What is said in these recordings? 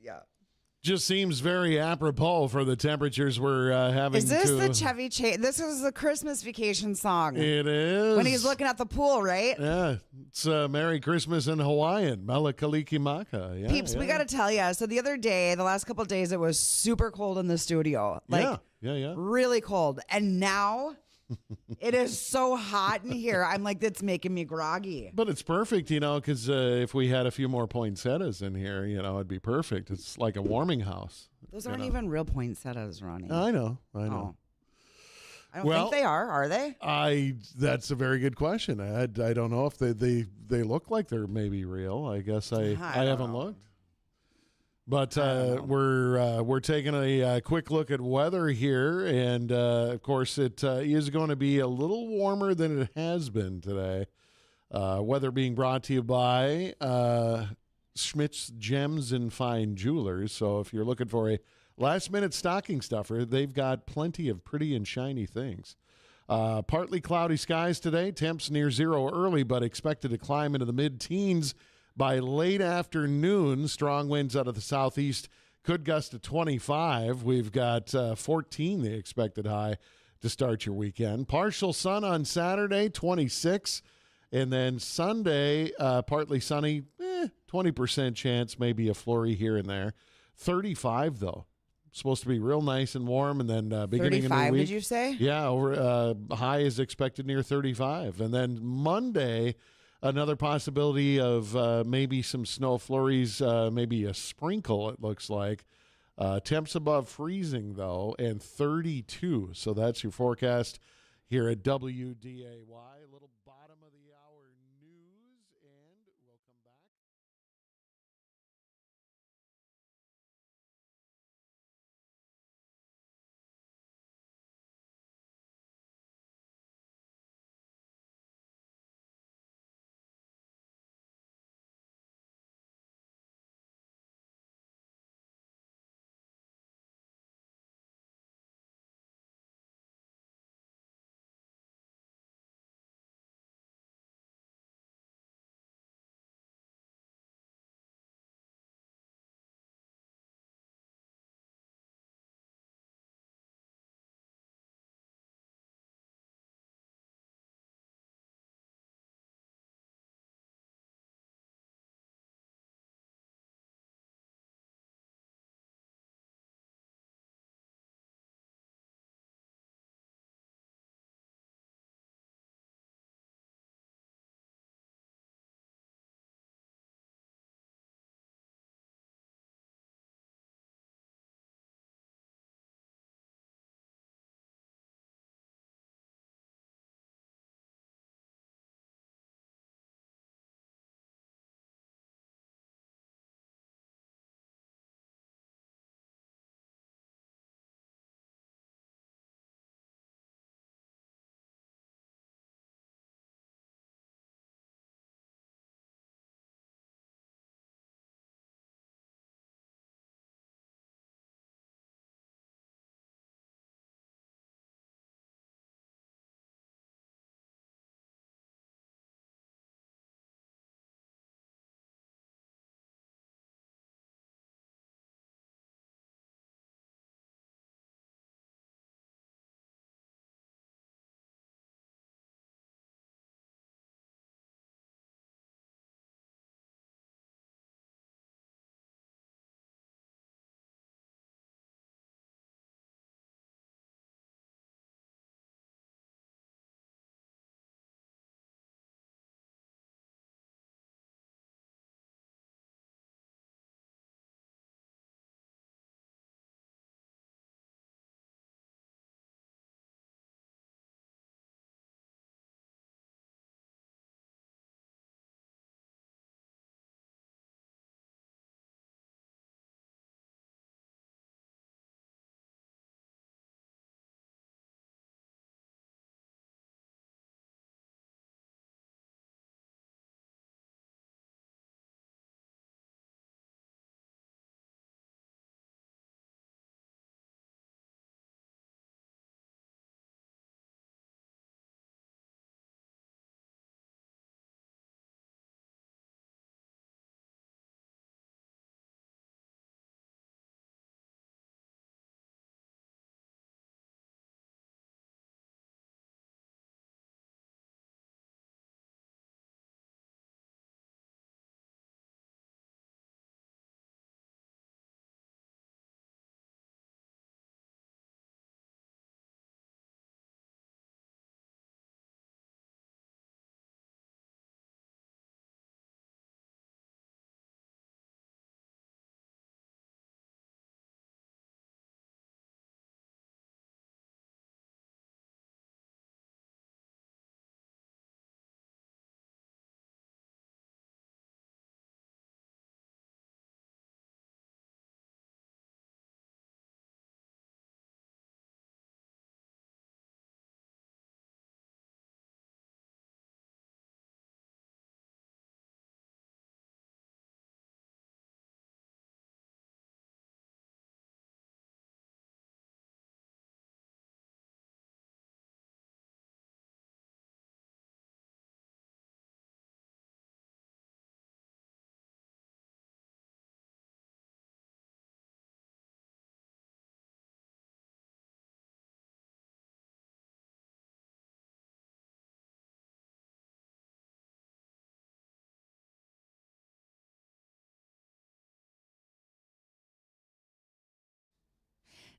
Yeah. Just seems very apropos for the temperatures we're having. Is this the Chevy Chase? This is the Christmas vacation song. It is. When he's looking at the pool, right? Yeah. It's Merry Christmas in Hawaiian. Mele Kalikimaka. Yeah, Peeps, we got to tell you. So the other day, the last couple of days, it was super cold in the studio. Like, yeah. really cold. And now it is so hot in here. I'm like, that's making me groggy. But it's perfect, because if we had a few more poinsettias in here, it'd be perfect. It's like a warming house. Those aren't even real poinsettias, Ronnie. I know. Oh. I don't think they are they? That's a very good question. I don't know if they look like they're maybe real. I guess I haven't looked. But we're taking a quick look at weather here, and of course it is going to be a little warmer than it has been today. Weather being brought to you by Schmidt's Gems and Fine Jewelers. So if you're looking for a last-minute stocking stuffer, they've got plenty of pretty and shiny things. Partly cloudy skies today. Temps near zero early, but expected to climb into the mid-teens by late afternoon. Strong winds out of the southeast could gust to 25. We've got 14, the expected high to start your weekend. Partial sun on Saturday, 26. And then Sunday, partly sunny, 20% chance, maybe a flurry here and there. 35, though. Supposed to be real nice and warm. And then beginning of the week. 35, did you say? Yeah, high is expected near 35. And then Monday, another possibility of maybe some snow flurries, maybe a sprinkle, it looks like. Temps above freezing, though, and 32. So that's your forecast here at WDAY. A little bottom of the hour news, and we'll come back.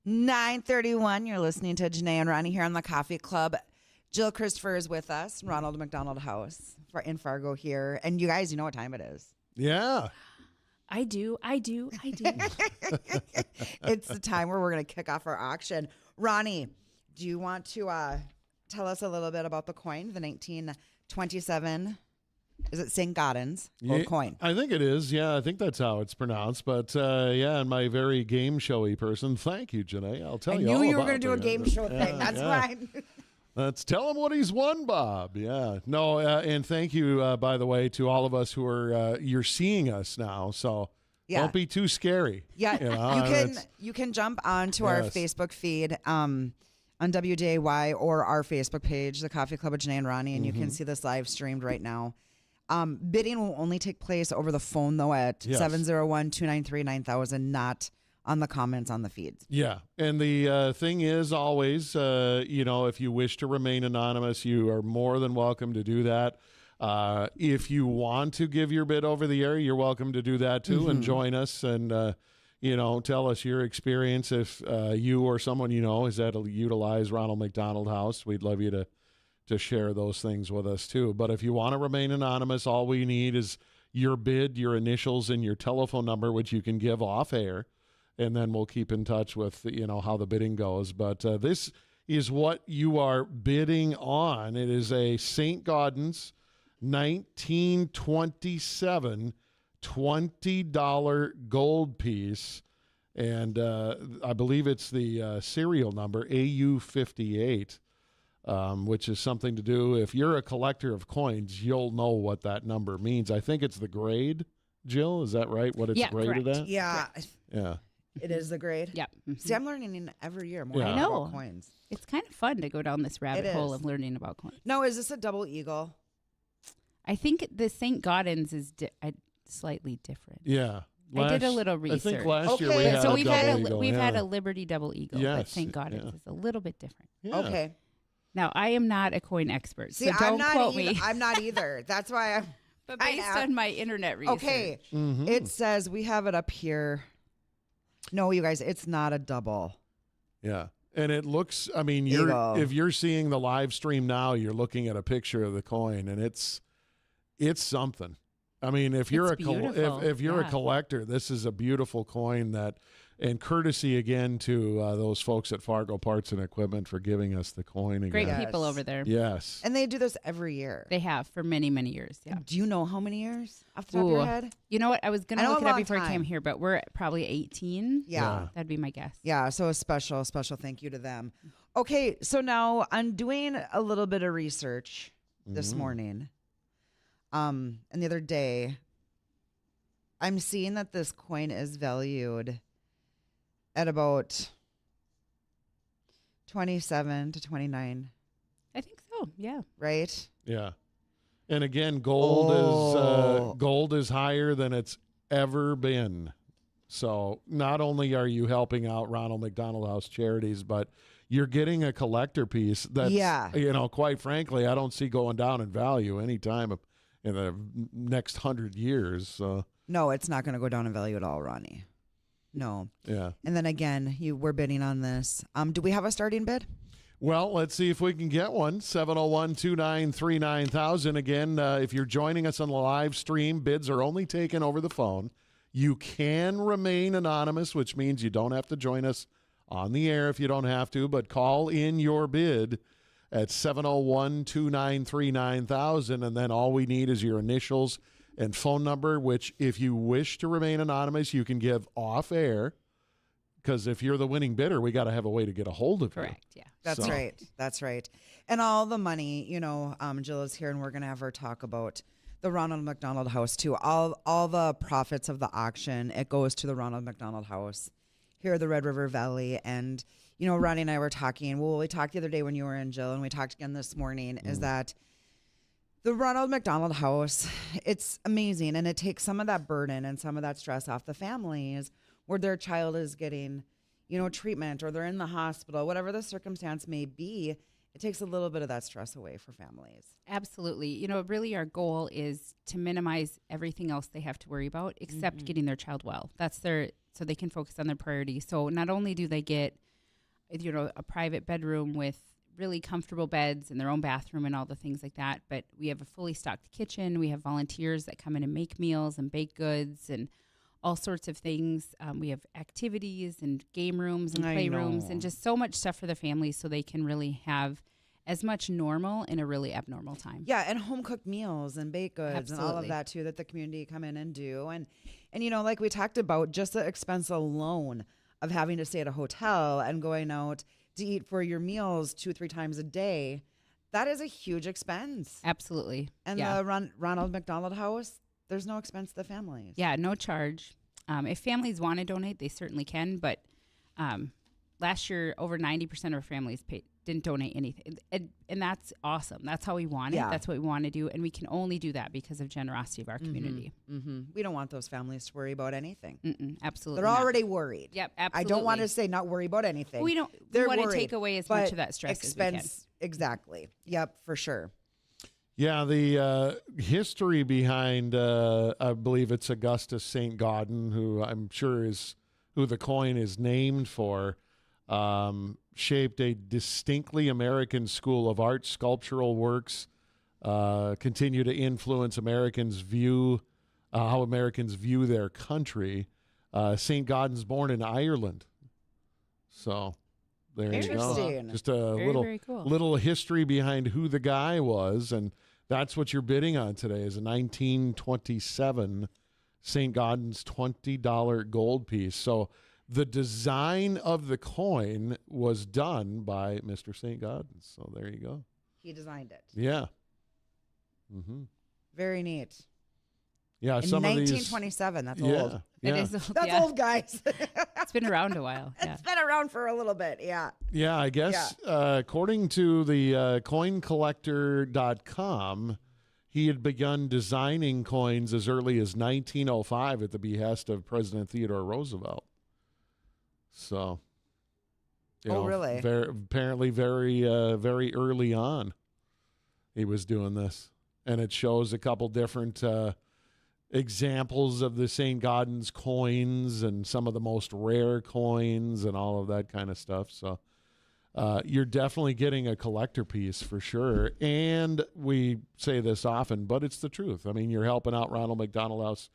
9:31. You're listening to Janae and Ronnie here on the Coffee Club. Jill Christopher is with us. Ronald McDonald House in Fargo here. And you guys, you know what time it is. Yeah. I do. It's the time where we're going to kick off our auction. Ronnie, do you want to tell us a little bit about the coin, the 1927? Is it St. Gaudens old coin? I think it is. Yeah, I think that's how it's pronounced. But yeah, and my very game showy person. Thank you, Janae. I'll tell you all I knew you were going to do a game show thing. That's why. Let's tell him what he's won, Bob. Yeah. No, and thank you, by the way, to all of us who are, you're seeing us now. So don't be too scary. Yeah. You can jump onto our Facebook feed on WJY or our Facebook page, the Coffee Club of Janae and Ronnie, and you can see this live streamed right now. Bidding will only take place over the phone, though, at 701-293-9000, not on the comments on the feeds. Yeah. And the thing is always, if you wish to remain anonymous, you are more than welcome to do that. If you want to give your bid over the air, you're welcome to do that, too, and join us and, tell us your experience. If you or someone you know is at a utilize Ronald McDonald House, we'd love you to share those things with us too. But if you want to remain anonymous, all we need is your bid, your initials, and your telephone number, which you can give off air, and then we'll keep in touch with how the bidding goes. But this is what you are bidding on. It is a St. Gaudens 1927 $20 gold piece, and I believe it's the serial number AU58. Which is something to do. If you're a collector of coins, you'll know what that number means. I think it's the grade, Jill. Is that right? What it's graded correct. at? Yeah. Yeah. It is the grade? Yep. Mm-hmm. See, I'm learning every year more I know. about coins. It's kind of fun to go down this rabbit hole of learning about coins. No, is this a double eagle? I think the St. Gaudens is slightly different. Yeah. I did a little research. I think last year we had so a we've double had eagle. We've had a Liberty double eagle, but St. Gaudens is a little bit different. Yeah. Okay. Now, I am not a coin expert, See, so don't quote me. me. I'm not either. That's why I'm... But based on my internet research. Okay. It says, we have it up here. No, you guys, it's not a double. Yeah. And it looks, Eagle. if you're seeing the live stream now, you're looking at a picture of the coin, and it's something. I mean, if you're if you're a collector, this is a beautiful coin and courtesy again to those folks at Fargo Parts and Equipment for giving us the coin again. Great people over there. Yes. And they do this every year. They have for many, many years. Yeah. Do you know how many years off the top of your head? You know what? I was going to look it up before I came here, but we're at probably 18. Yeah. That'd be my guess. Yeah. So a special thank you to them. Okay. So now I'm doing a little bit of research this morning. And the other day, I'm seeing that this coin is valued at about 27 to 29. I think so. Yeah. Right? Yeah. And again, gold is higher than it's ever been. So not only are you helping out Ronald McDonald House Charities, but you're getting a collector piece that's, quite frankly, I don't see going down in value anytime in the next 100 years. No, it's not going to go down in value at all, Ronnie. No. Yeah. And then again, we're bidding on this. Do we have a starting bid? Well, let's see if we can get one. 701-293-9000. Again, if you're joining us on the live stream, bids are only taken over the phone. You can remain anonymous, which means you don't have to join us on the air if you don't have to, but call in your bid at 701-293-9000, and then all we need is your initials and phone number, which if you wish to remain anonymous, you can give off air, because if you're the winning bidder, we got to have a way to get a hold of you. Correct, yeah. That's right. That's right. And all the money, Jill is here, and we're going to have her talk about the Ronald McDonald House, too. All the profits of the auction, it goes to the Ronald McDonald House here at the Red River Valley. And, Ronnie and I were talking. Well, we talked the other day when you were in, Jill, and we talked again this morning, is that the Ronald McDonald House, it's amazing, and it takes some of that burden and some of that stress off the families where their child is getting, treatment, or they're in the hospital, whatever the circumstance may be. It takes a little bit of that stress away for families. Absolutely. Really our goal is to minimize everything else they have to worry about except getting their child well. So they can focus on their priority. So not only do they get a private bedroom with really comfortable beds and their own bathroom and all the things like that. But we have a fully stocked kitchen. We have volunteers that come in and make meals and bake goods and all sorts of things. We have activities and game rooms and playrooms and just so much stuff for the families so they can really have as much normal in a really abnormal time. Yeah, and home cooked meals and baked goods Absolutely. and all of that too that the community come in and do. And like we talked about, just the expense alone of having to stay at a hotel and going out to eat for your meals 2-3 times a day, that is a huge expense. Absolutely. And the Ronald McDonald House, there's no expense to the families. Yeah, no charge. If families want to donate, they certainly can. But last year, over 90% of our families didn't donate anything. And that's awesome. That's how we want it. That's what we want to do. And we can only do that because of generosity of our community. Mm-hmm. We don't want those families to worry about anything. Absolutely. They're already worried. Yep, absolutely. I don't want to say not worry about anything. We don't. We want to take away as much of that stress as we can. Exactly. Yep, for sure. Yeah, the history behind, I believe it's Augustus St. Gaudens, who I'm sure is who the coin is named for, shaped a distinctly American school of art, sculptural works, continue to influence Americans' view, how Americans view their country. St. Gaudens born in Ireland. So there you go. Just a very cool. Little history behind who the guy was, and that's what you're bidding on today is a 1927 St. Gaudens $20 gold piece. So the design of the coin was done by Mr. St. Gaudens. So there you go. He designed it. Yeah. Mm-hmm. Very neat. Yeah, in some 1927, of these, that's old. It is old. That's old, guys. It's been around a while. Yeah. It's been around for a little bit, yeah. Yeah, I guess according to the coincollector.com, he had begun designing coins as early as 1905 at the behest of President Theodore Roosevelt. So, really? Apparently very early on, he was doing this. And it shows a couple different examples of the St. Gaudens coins and some of the most rare coins and all of that kind of stuff. So you're definitely getting a collector piece for sure. And we say this often, but it's the truth. I mean, you're helping out Ronald McDonald House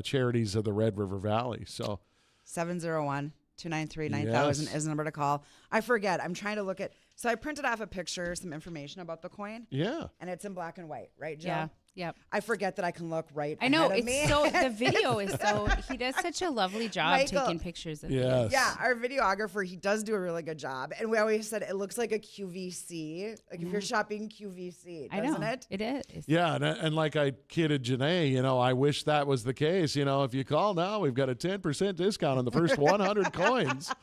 Charities of the Red River Valley. So 701-293-9000 is the number to call. I forget. I'm trying to look at. So I printed off a picture, some information about the coin. Yeah. And it's in black and white, right, Jill? Yeah. Yep. I forget that I can look right I know. ahead of me. It's so the video is so he does such a lovely job taking pictures of yes. Yeah, our videographer, he does do a really good job. And we always said it looks like a QVC. Like if you're shopping QVC, doesn't it? It is. Yeah, and like I kidded Janae, I wish that was the case. If you call now, we've got a 10% discount on the first 100 coins.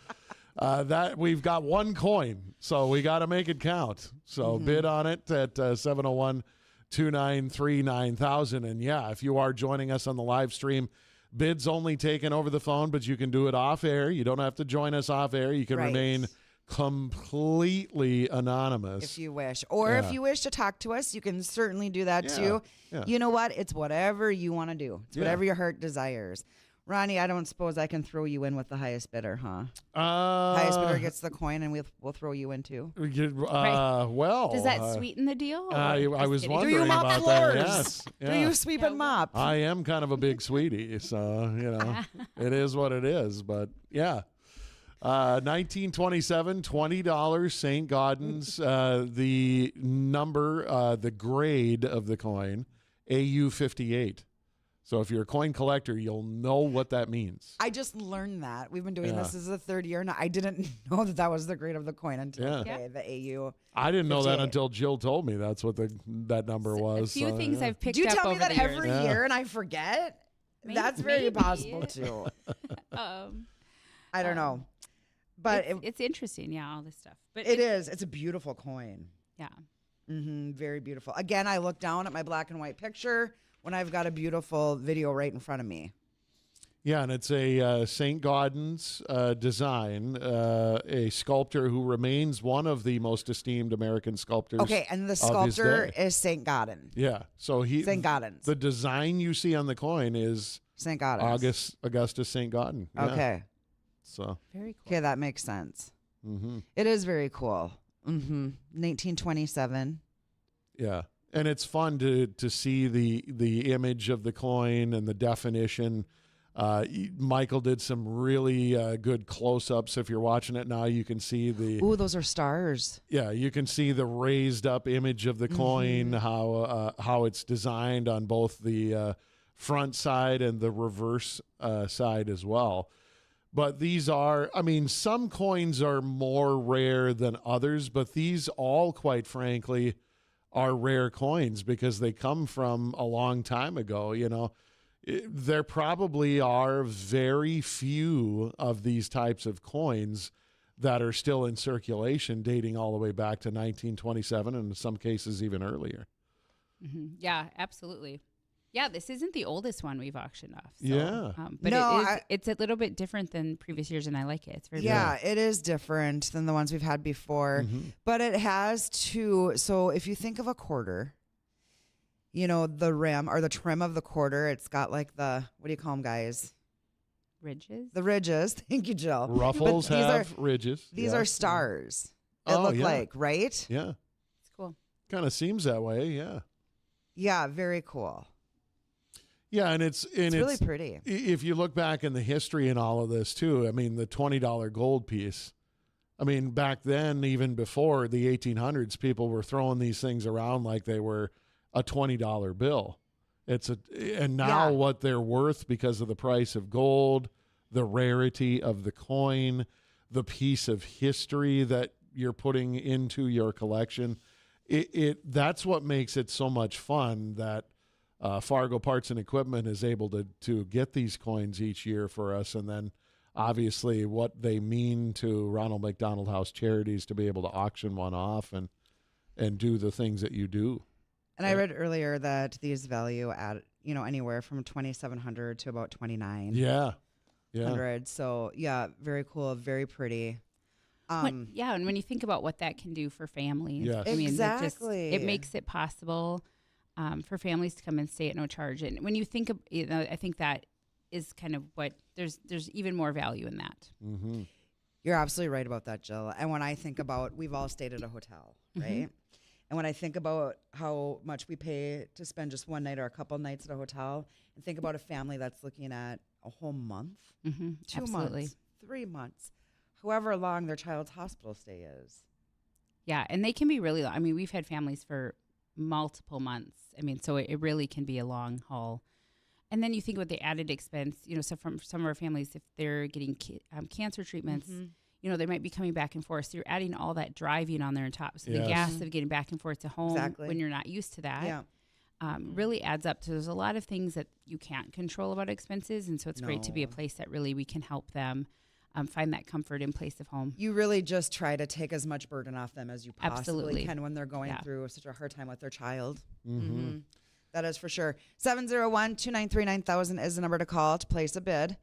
That we've got one coin, so we got to make it count. So bid on it at 701-293-9000. And yeah, if you are joining us on the live stream, bids only taken over the phone, but you can do it off air. You don't have to join us off air. You can remain completely anonymous if you wish, or if you wish to talk to us, you can certainly do that too. Yeah. You know what? It's whatever you want to do. It's whatever your heart desires. Ronnie, I don't suppose I can throw you in with the highest bidder, huh? Highest bidder gets the coin, and we'll throw you in too. Well, does that sweeten the deal? I was wondering do you mop about floors? that. Yes. Yeah. Do you sweep and mop? I am kind of a big sweetie, so it is what it is. But yeah, 1927, $20 St. Gaudens. The number, the grade of the coin, AU58. So if you're a coin collector, you'll know what that means. I just learned that. We've been doing this as the third year now. I didn't know that was the grade of the coin until today, the AU. I didn't know that until Jill told me that's what that number was. A few things I've picked up. Do you tell me that over the years? every year and I forget? That's very possible too. I don't know. But it's interesting, all this stuff. But it is. It's a beautiful coin. Yeah. Very beautiful. Again, I look down at my black and white picture when I've got a beautiful video right in front of me. Yeah, and it's a St. Gaudens design, a sculptor who remains one of the most esteemed American sculptors. Okay, and the sculptor is St. Gaudens. Yeah, so St. Gaudens. The design you see on the coin is St. Gaudens. Augustus St. Gaudens. Yeah. Okay. So very cool. Okay, that makes sense. Mm-hmm. It is very cool. 1927. Yeah. And it's fun to see the image of the coin and the definition. Michael did some really good close-ups. If you're watching it now, you can see the... Ooh, those are stars. Yeah, you can see the raised up image of the coin, how it's designed on both the front side and the reverse side as well. But these are, I mean, some coins are more rare than others, but these all, quite frankly, are rare coins because they come from a long time ago. You know, there probably are very few of these types of coins that are still in circulation, dating all the way back to 1927, and in some cases even earlier. Yeah, absolutely. Yeah, this isn't the oldest one we've auctioned off. So, Yeah. But No, it's a little bit different than previous years, and I like it. It's very it is different than the ones we've had before. But it has two. So if you think of a quarter, you know, the rim or the trim of the quarter, it's got like the, what do you call them, guys? Ridges? The ridges. Thank you, Jill. Ruffles have ridges. These are stars. It Oh, look yeah. like, right? Yeah. It's cool. Kind of seems that way, yeah. Yeah, very cool. Yeah, and it's really pretty. If you look back in the history and all of this too, I mean, the $20 gold piece. I mean, back then, even before the 1800s, people were throwing these things around like they were a $20 bill. And now what they're worth because of the price of gold, the rarity of the coin, the piece of history that you're putting into your collection. That's what makes it so much fun that Fargo Parts and Equipment is able to get these coins each year for us, and then obviously what they mean to Ronald McDonald House Charities to be able to auction one off and do the things that you do. And I read earlier that these value at, you know, anywhere from 2,700 to about 2,900. Yeah. So yeah, very cool, very pretty. And when you think about what that can do for families, Yes. I mean, Exactly. it makes it possible for families to come and stay at no charge. And when you think of, you know, I think that is kind of what there's even more value in that. Mm-hmm. You're absolutely right about that, Jill. And when I think about, we've all stayed at a hotel, right? And when I think about how much we pay to spend just one night or a couple nights at a hotel, and think about a family that's looking at a whole month, 2 Absolutely. months, 3 months, however long their child's hospital stay is. Yeah, and they can be really long. I mean, we've had families for multiple months. I mean, so it really can be a long haul. And then you think about the added expense, you know, so from some of our families, if they're getting cancer treatments, you know, they might be coming back and forth. So you're adding all that driving on there on top. So the gas of getting back and forth to home when you're not used to that really adds up. So there's a lot of things that you can't control about expenses. And so it's great to be a place that really we can help them find that comfort in place of home. You really just try to take as much burden off them as you possibly can when they're going through such a hard time with their child. That is for sure. 701-293-9000 is the number to call to place a bid.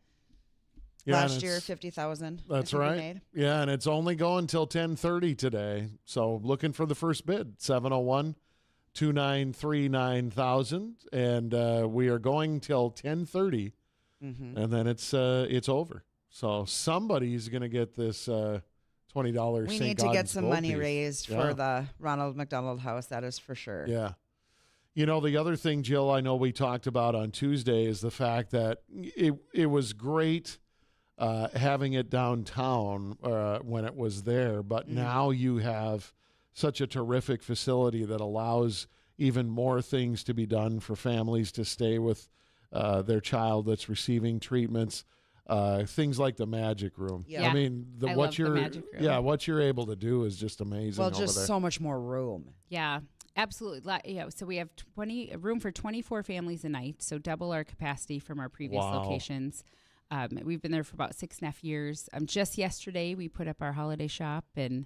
Last year, 50,000. That's right. Made. Yeah, and it's only going till 10:30 today. So looking for the first bid, 701-293-9000, and we are going till 10:30, and then it's over. So somebody's going to get this $20. We need to get some money raised for the Ronald McDonald House. That is for sure. Yeah. You know, the other thing, Jill, I know we talked about on Tuesday is the fact that it was great having it downtown when it was there, but now you have such a terrific facility that allows even more things to be done for families to stay with their child that's receiving treatments. Things like the magic room. Yeah. I mean, what you're what you're able to do is just amazing. Well, just so much more room. Yeah. Absolutely. Yeah. So we have room for 24 families a night. So double our capacity from our previous locations. We've been there for about 6.5 years. Just yesterday, we put up our holiday shop and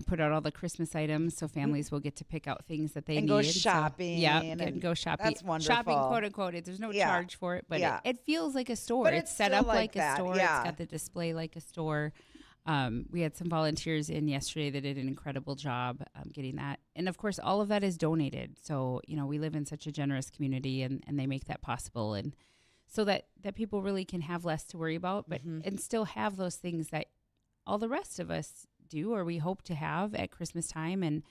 put out all the Christmas items so families will get to pick out things that they need. And go shopping. So, and go shopping. That's wonderful. Shopping, quote unquote. There's no charge for it, but it feels like a store. But it's set up like a store. Yeah. It's got the display like a store. We had some volunteers in yesterday that did an incredible job getting that. And, of course, all of that is donated. So, you know, we live in such a generous community, and they make that possible. And so that people really can have less to worry about, but and still have those things that all the rest of us do, or we hope to have at Christmas time, and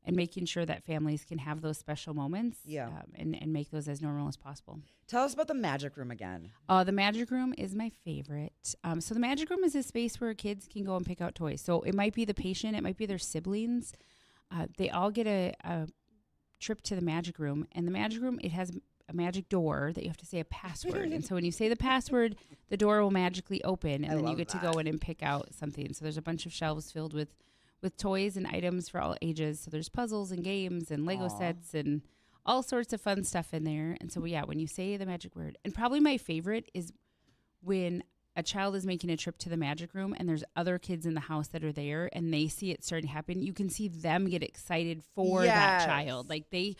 making sure that families can have those special moments, and make those as normal as possible. Tell us about the Magic Room again. The Magic Room is my favorite. So the Magic Room is a space where kids can go and pick out toys. So it might be the patient, it might be their siblings. They all get a trip to the Magic Room, and the Magic Room, it has a magic door that you have to say a password. And so when you say the password, the door will magically open, and then you get to go in and pick out something. So there's a bunch of shelves filled with toys and items for all ages. So there's puzzles and games and Lego sets and all sorts of fun stuff in there. And so, when you say the magic word, and probably my favorite is when a child is making a trip to the Magic Room and there's other kids in the house that are there and they see it starting to happen, you can see them get excited for that child. Like they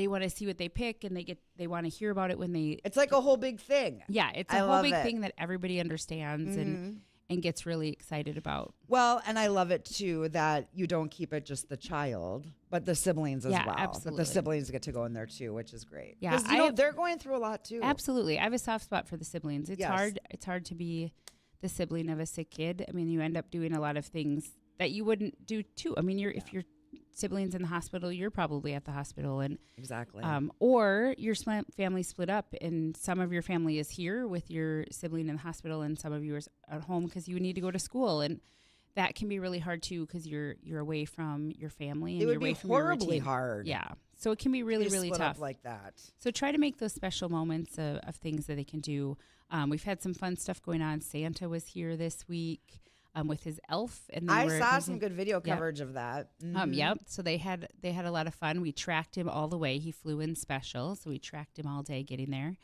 want to see what they pick, and they want to hear about it when they... It's like a whole big thing. Yeah, it's a whole big thing that everybody understands and gets really excited about. Well, and I love it too that you don't keep it just the child, but the siblings as well. Absolutely. But the siblings get to go in there too, which is great. Yeah, because they're going through a lot too. Absolutely, I have a soft spot for the siblings. It's hard. It's hard to be the sibling of a sick kid. I mean, you end up doing a lot of things that you wouldn't do too. I mean, if you're siblings in the hospital, you're probably at the hospital, and exactly. Or your family split up, and some of your family is here with your sibling in the hospital, and some of you are at home because you need to go to school, and that can be really hard too because you're away from your family and it would you're away be from your horribly routine. hard. Yeah, so it can be really split tough up like that. So try to make those special moments of things that they can do. We've had some fun stuff going on. Santa was here this week. With his elf, and I saw some good video coverage of that. Yep. So they had a lot of fun. We tracked him all the way. He flew in special, so we tracked him all day getting there.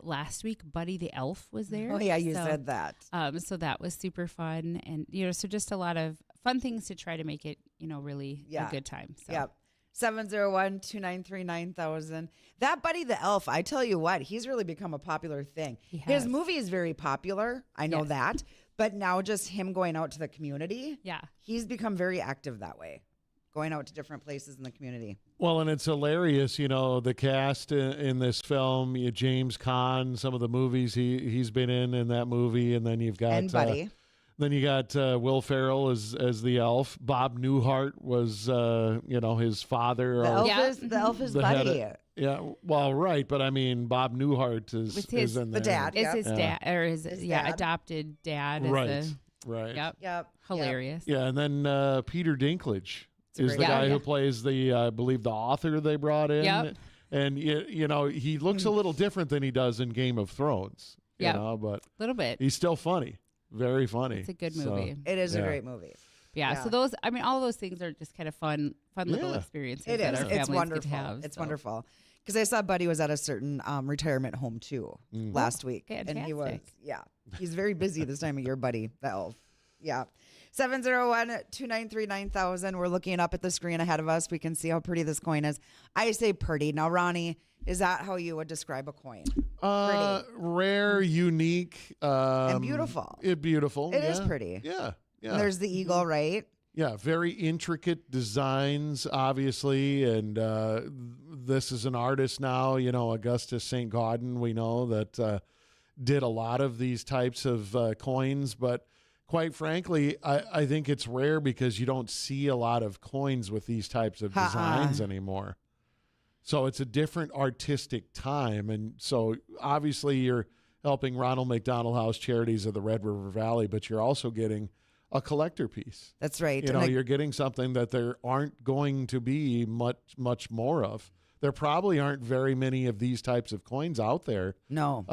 Last week, Buddy the elf was there. Oh yeah, you said that. So that was super fun, and so just a lot of fun things to try to make it really a good time. So. Yep. 701-293-9000. That Buddy the Elf, I tell you what, he's really become a popular thing. His movie is very popular. I know that. But now just him going out to the community, he's become very active that way, going out to different places in the community. Well, and it's hilarious, the cast in this film, James Caan, some of the movies he's been in that movie, and then you've got... And Buddy. Then you got Will Ferrell as the elf. Bob Newhart was, his father. The elf is Buddy. Well, right, but I mean, Bob Newhart is in there. The dad. Is his dad, or his dad. Adopted dad. Right. Yep. Hilarious. Yeah, and then Peter Dinklage is the guy who plays I believe the author they brought in. Yep. And, he looks a little different than he does in Game of Thrones. But a little bit. He's still funny. Very funny. It's a good movie. It is a great movie. Yeah. So those, all those things are just kind of fun little experiences that our families get to have. It's wonderful. Because I saw Buddy was at a certain retirement home too last week. Fantastic. And he was, he's very busy this time of year, Buddy, the elf. Yeah. 701-293-9000. We're looking up at the screen ahead of us. We can see how pretty this coin is. I say pretty. Now, Ronnie, is that how you would describe a coin? Rare, unique, and beautiful. Beautiful. It is pretty. Yeah. And there's the eagle, right? Yeah, very intricate designs, obviously, and this is an artist now. Augustus St. Gaudens. We know that did a lot of these types of coins, but quite frankly, I think it's rare because you don't see a lot of coins with these types of designs anymore. So it's a different artistic time. And so obviously you're helping Ronald McDonald House Charities of the Red River Valley, but you're also getting a collector piece. That's right. You're getting something that there aren't going to be much more of. There probably aren't very many of these types of coins out there. No.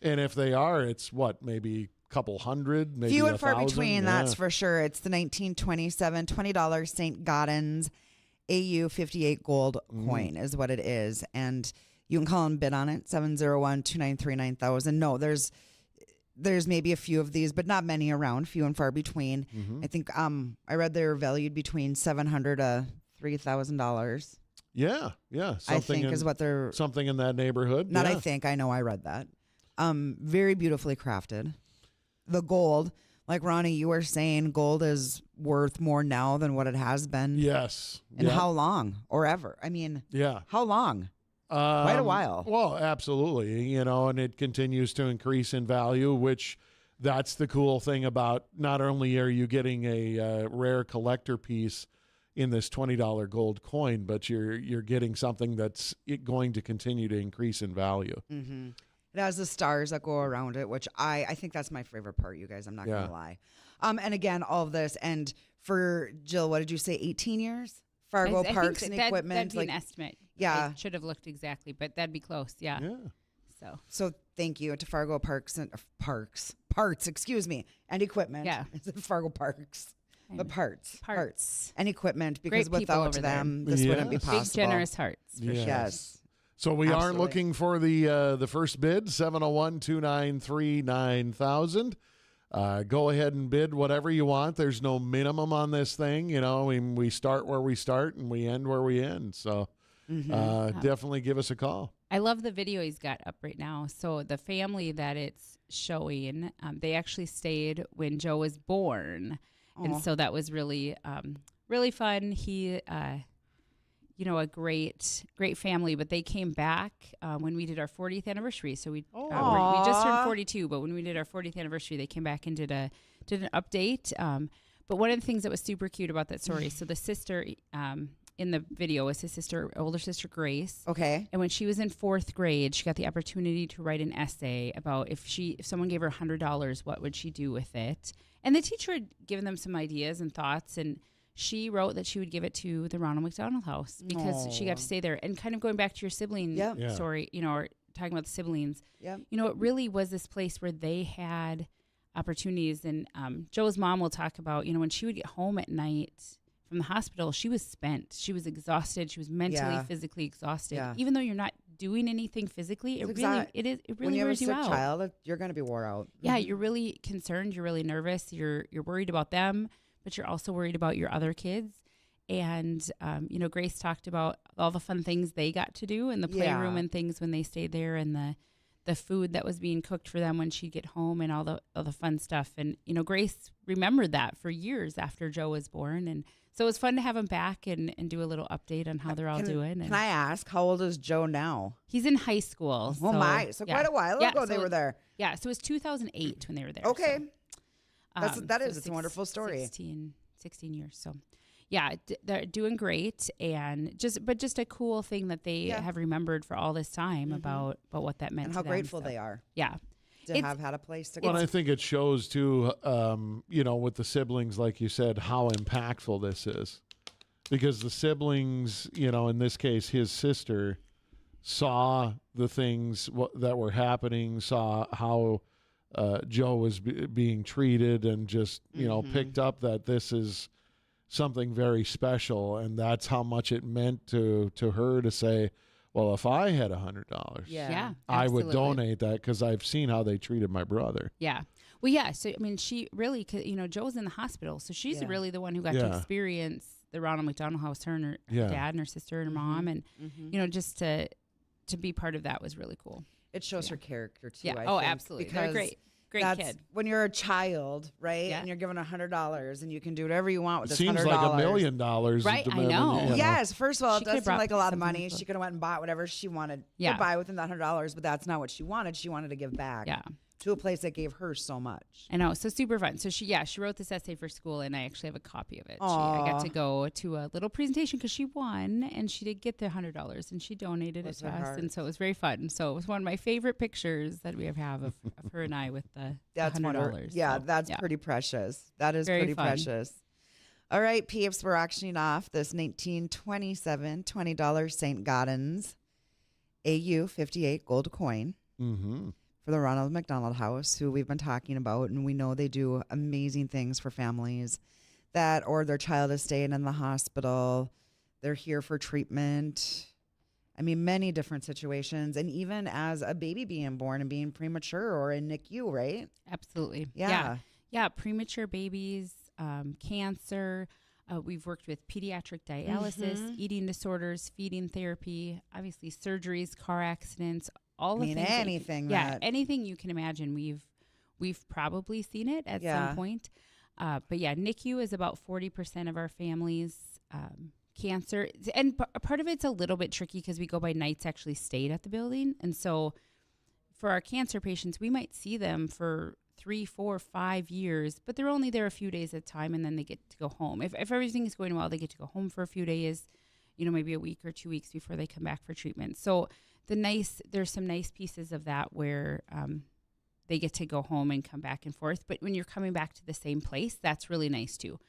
And if they are, it's maybe couple hundred, maybe few and far 1,000. between. That's for sure. It's the 1927 $20 St. Gaudens AU 58 gold coin is what it is, and you can call and bid on it. 701-293-9000. No, there's maybe a few of these, but not many around. Few and far between. I think I read they're valued between $700 to $3,000. Yeah. I think is what they're something in that neighborhood. Not I think I know. I read that. Very beautifully crafted. The gold, like Ronnie, you were saying, gold is worth more now than what it has been. Yes. And how long or ever? I mean, how long? Quite a while. Well, absolutely. And it continues to increase in value, which that's the cool thing about, not only are you getting a rare collector piece in this $20 gold coin, but you're getting something that's going to continue to increase in value. Mm-hmm. It has the stars that go around it, which I think that's my favorite part, you guys. I'm not going to lie. And again, all of this. And for Jill, what did you say, 18 years? Fargo Parks and Equipment. That'd be an estimate. Yeah. I should have looked exactly, but that'd be close. Yeah. So thank you to Fargo Parks and Parts, and Equipment. Yeah. It's Fargo Parks. The parts and equipment, because great without them, this wouldn't be possible. Big, generous hearts. For sure. Yes. So we are looking for the first bid, 701-293-9000. Go ahead and bid whatever you want. There's no minimum on this thing. You know, we start where we start and we end where we end. So definitely give us a call. I love the video he's got up right now. So the family that it's showing, they actually stayed when Joe was born. And so that was really, really fun. He, a great family, but they came back when we did our 40th anniversary. So we just turned 42, but when we did our 40th anniversary, they came back and did an update. But one of the things that was super cute about that story, so the sister in the video was his older sister Grace. Okay. And when she was in 4th grade, she got the opportunity to write an essay about if someone gave her $100, what would she do with it? And the teacher had given them some ideas and thoughts, and she wrote that she would give it to the Ronald McDonald House because she got to stay there. And kind of going back to your sibling story, or talking about the siblings, it really was this place where they had opportunities. And Joe's mom will talk about, when she would get home at night from the hospital, she was spent. She was exhausted. She was mentally, physically exhausted. Yeah. Even though you're not doing anything physically, it really when you wears you out. When you have a sick child, you're going to be wore out. Yeah, you're really concerned. You're really nervous. You're worried about them, but you're also worried about your other kids. And, Grace talked about all the fun things they got to do in the playroom and things when they stayed there, and the food that was being cooked for them when she'd get home, and all the fun stuff. And, Grace remembered that for years after Joe was born. And so it was fun to have him back and do a little update on how they're all doing. Can I ask, how old is Joe now? He's in high school. So quite a while ago they were there. Yeah, so it was 2008 when they were there. Okay. So, it's a wonderful story. 16 years. So yeah, they're doing great, and just a cool thing that they have remembered for all this time about what that meant and to them. how grateful they are. Yeah. To have had a place to go. Well, I think it shows too, with the siblings, like you said, how impactful this is, because the siblings, in this case, his sister, saw the things that were happening, saw how Joe was being treated, and just picked up that this is something very special, and that's how much it meant to her to say, well, if I had $100, I would donate that, because I've seen how they treated my brother. Yeah. Well, yeah. So, I mean, she really, Joe's in the hospital, so she's really the one who got to experience the Ronald McDonald House, her and her dad and her sister and her mom. And, just to be part of that was really cool. It shows her character, too. Yeah. I think, absolutely. They're great. Great kid. When you're a child, right? Yeah. And you're given $100 and you can do whatever you want with this $100. Seems like $1 million. Right, I know. Yes, first of all, it does seem like a lot of money. She could have went and bought whatever she wanted to buy within that $100, but that's not what she wanted. She wanted to give back to a place that gave her so much. I know, so super fun. So she wrote this essay for school, and I actually have a copy of it. I got to go to a little presentation because she won, and she did get the $100, and she donated it to us, and so it was very fun. So it was one of my favorite pictures that we have of her and I with the $100. Yeah, that's pretty precious. That is very pretty precious. All right, peeps, we're auctioning off this 1927 $20 St. Gaudens AU 58 gold coin. Mm-hmm. For the Ronald McDonald House, who we've been talking about, and we know they do amazing things for families or their child is staying in the hospital. They're here for treatment. I mean, many different situations, and even as a baby being born and being premature or in NICU, right? Absolutely. Yeah. Premature babies, cancer. We've worked with pediatric dialysis, eating disorders, feeding therapy, obviously surgeries, car accidents. Anything you can imagine. We've probably seen it at some point. But NICU is about 40% of our families. Cancer, and part of it's a little bit tricky because we go by nights actually stayed at the building, and so for our cancer patients, we might see them for 3, 4, 5 years, but they're only there a few days at a time, and then they get to go home. If everything is going well, they get to go home for a few days, maybe a week or 2 weeks before they come back for treatment. So there's some nice pieces of that where they get to go home and come back and forth. But when you're coming back to the same place, that's really nice too.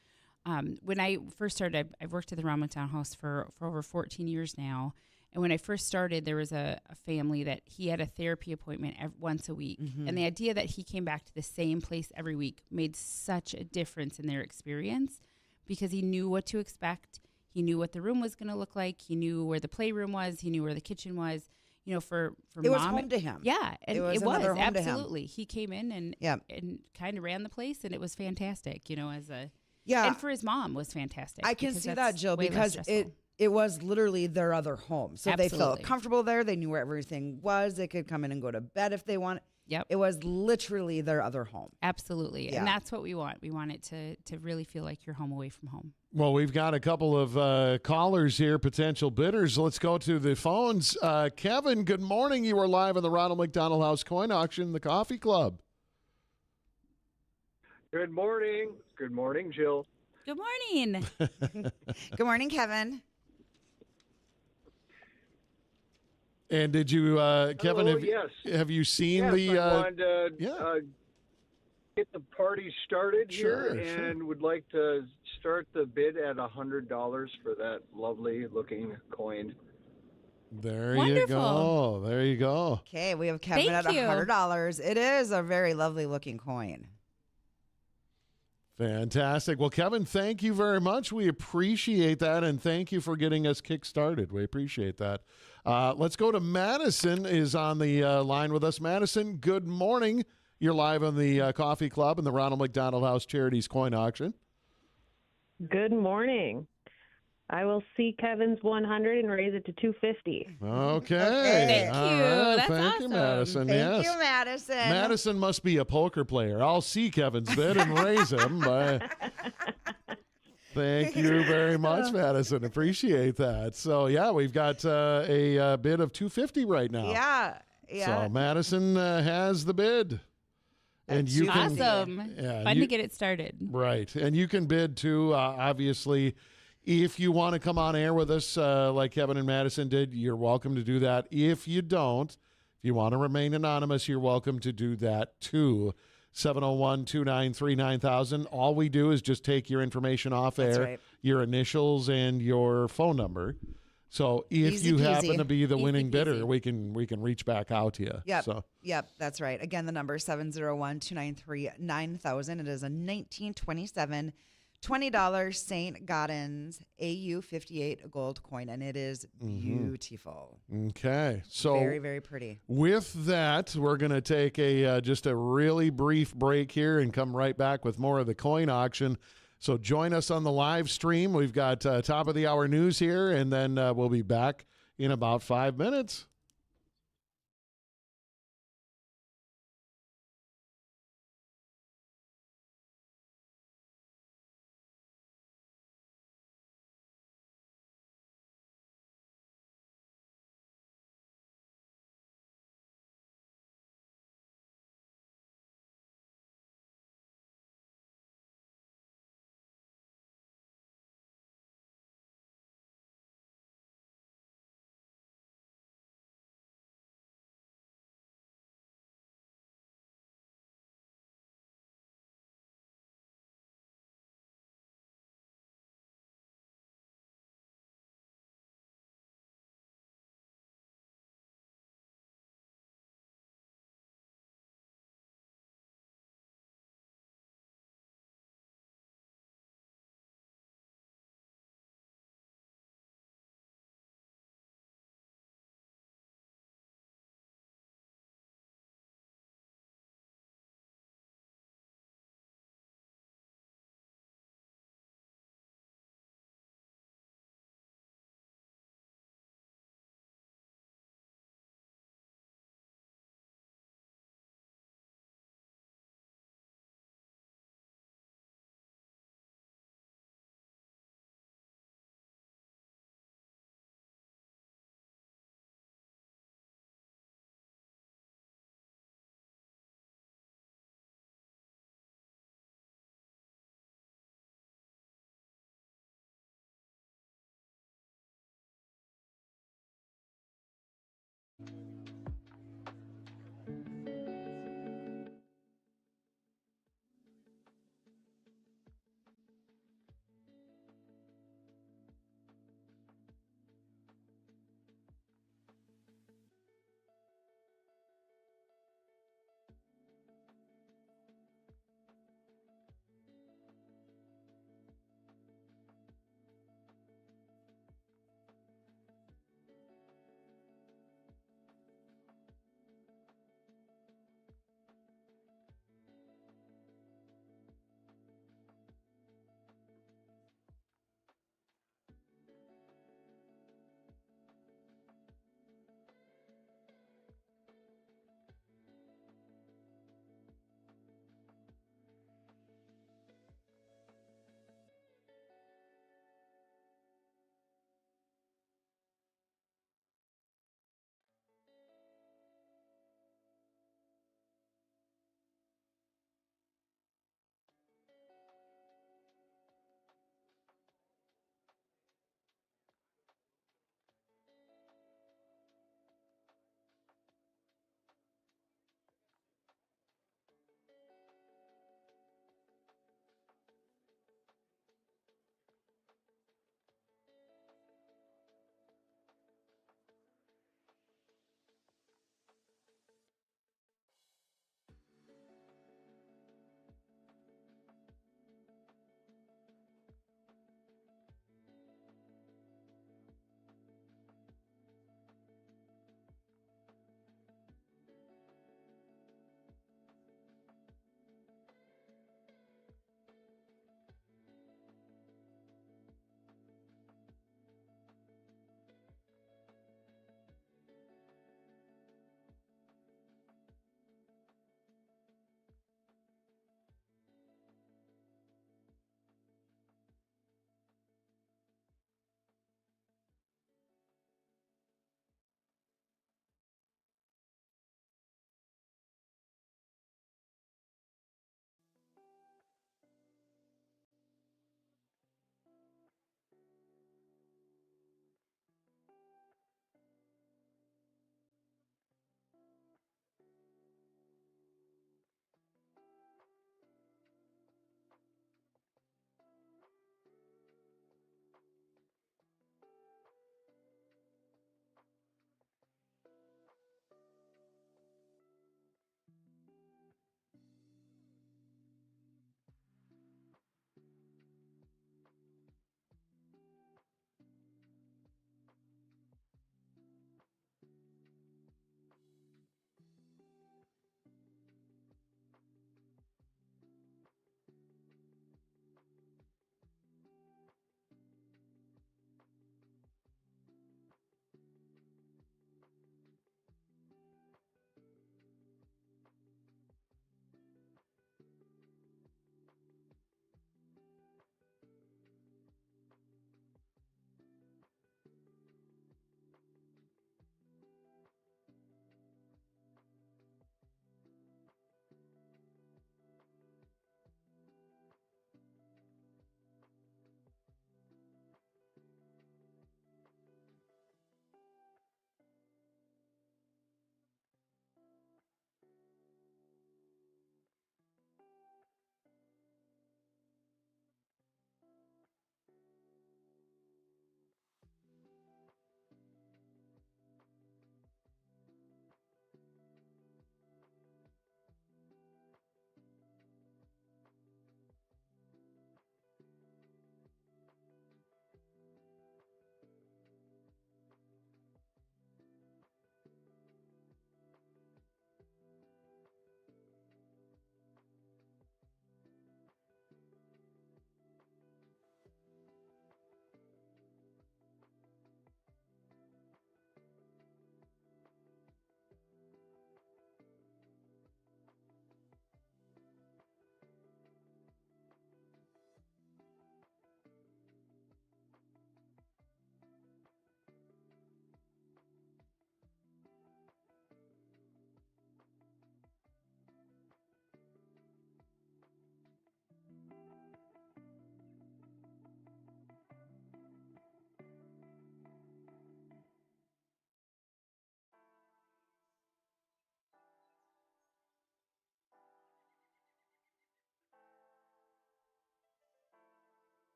When I first started, I've worked at the Ronald McDonald House for over 14 years now. And when I first started, there was a family that he had a therapy appointment once a week. Mm-hmm. And the idea that he came back to the same place every week made such a difference in their experience because he knew what to expect. He knew what the room was going to look like. He knew where the playroom was. He knew where the kitchen was. For it mom, was home to him. Yeah, and it was absolutely. He came in and kind of ran the place, and it was fantastic. And for his mom was fantastic. I can see that, Jill, because it was literally their other home, so they felt comfortable there. They knew where everything was. They could come in and go to bed if they want. Yep, it was literally their other home. Absolutely, and that's what we want. We want it to really feel like you're home away from home. Well, we've got a couple of callers here, potential bidders. Let's go to the phones. Kevin, good morning. You are live on the Ronald McDonald House Coin Auction, the Coffee Club. Good morning. Good morning, Jill. Good morning. Good morning, Kevin. And did you, Kevin, have you seen the... I wanted to get the party started here and would like to start the bid at $100 for that lovely looking coin. There you go. There you go. Okay, we have Kevin at $100. It is a very lovely looking coin. Fantastic. Well, Kevin, thank you very much. We appreciate that, and thank you for getting us kick-started. We appreciate that. Let's go to Madison is on the line with us. Madison, good morning. You're live on the Coffee Club and the Ronald McDonald House Charities Coin Auction. Good morning. I will see Kevin's 100 and raise it to 250. Okay. Thank you. That's Thank awesome. you, Madison. Thank you, Madison. Madison must be a poker player. I'll see Kevin's bid and raise him. Thank you very much, Madison. Appreciate that. So, we've got a bid of 250 right now. Yeah. So, Madison has the bid. And you can, awesome. Fun to get it started. Right. And you can bid too, obviously. If you want to come on air with us like Kevin and Madison did, you're welcome to do that. If you don't, if you want to remain anonymous, you're welcome to do that too. 701-293-9000. All we do is just take your information off air, your initials and your phone number. So if you happen to be the winning bidder, we can reach back out to you. Yep, that's right. Again, the number is 701-293-9000. It is a 1927 $20 St. Gaudens AU58 gold coin, and it is beautiful. Okay. So very, very pretty. With that, we're going to take just a really brief break here and come right back with more of the coin auction. So join us on the live stream. We've got top of the hour news here, and then we'll be back in about 5 minutes.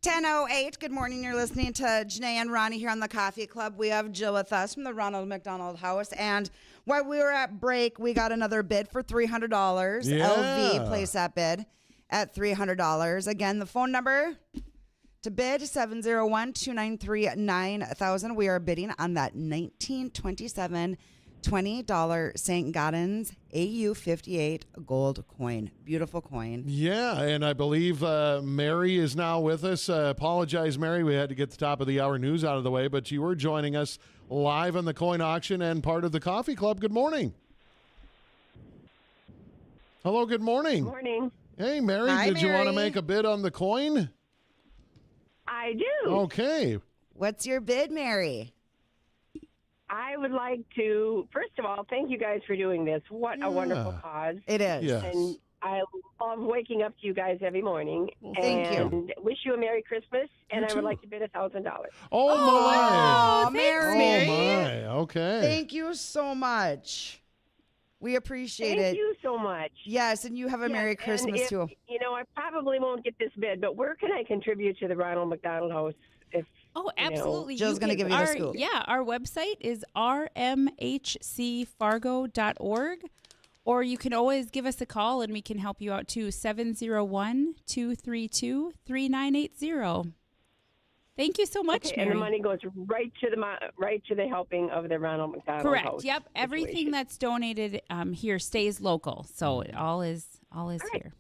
10:08. Good morning. You're listening to Janae and Ronnie here on the Coffee Club. We have Jill with us from the Ronald McDonald House. And while we were at break, we got another bid for $300. Yeah. LV placed that bid at $300. Again, the phone number to bid, 701-293-9000. We are bidding on that 1927 $20 St. Gaudens AU58 gold coin. Beautiful coin. Yeah, and I believe Mary is now with us. Apologize, Mary. We had to get the top of the hour news out of the way, but you were joining us live on the coin auction and part of the Coffee Club. Good morning. Hello, good morning. Good morning. Hey, Mary, Hi, did you want to Mary. make a bid on the coin? I do. Okay. What's your bid, Mary? I would like to, first of all, thank you guys for doing this. What a wonderful cause. It is. Yes. And I love waking up to you guys every morning. thank you. And wish you a Merry Christmas. And I too. would like to bid $1,000. Oh, my. Oh, thanks, Mary. Mary. Oh, my. Okay. Thank you so much. We appreciate Thank it. you so much. Yes, and you have a Merry Yes, and Christmas if, too. You know, I probably won't get this bid, but where can I contribute to the Ronald McDonald House? If Oh, you know, absolutely. Jill's gonna give you the scoop. Yeah, our website is rmhcfargo.org, or you can always give us a call and we can help you out too, 701-232-3980. Thank you so much, okay, Mary. and the money goes right to the helping of the Ronald McDonald Correct. House. Yep. Everything situation. that's donated here stays local, so it all is right. here.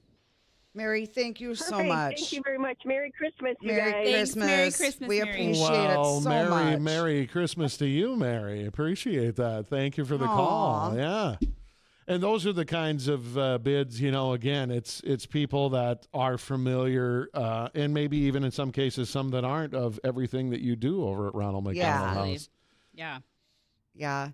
Mary, thank you so Perfect. much. Thank you very much. Merry Christmas, you Merry guys. Thanks. Christmas. Merry Christmas, We Mary. appreciate Well, it so Merry, much. Merry Christmas to you, Mary. Appreciate that. Thank you for the call. Aw. Yeah. And those are the kinds of bids, you know, again, it's people that are familiar and maybe even in some cases some that aren't of everything that you do over at Ronald McDonald Yeah. House. Yeah. Yeah.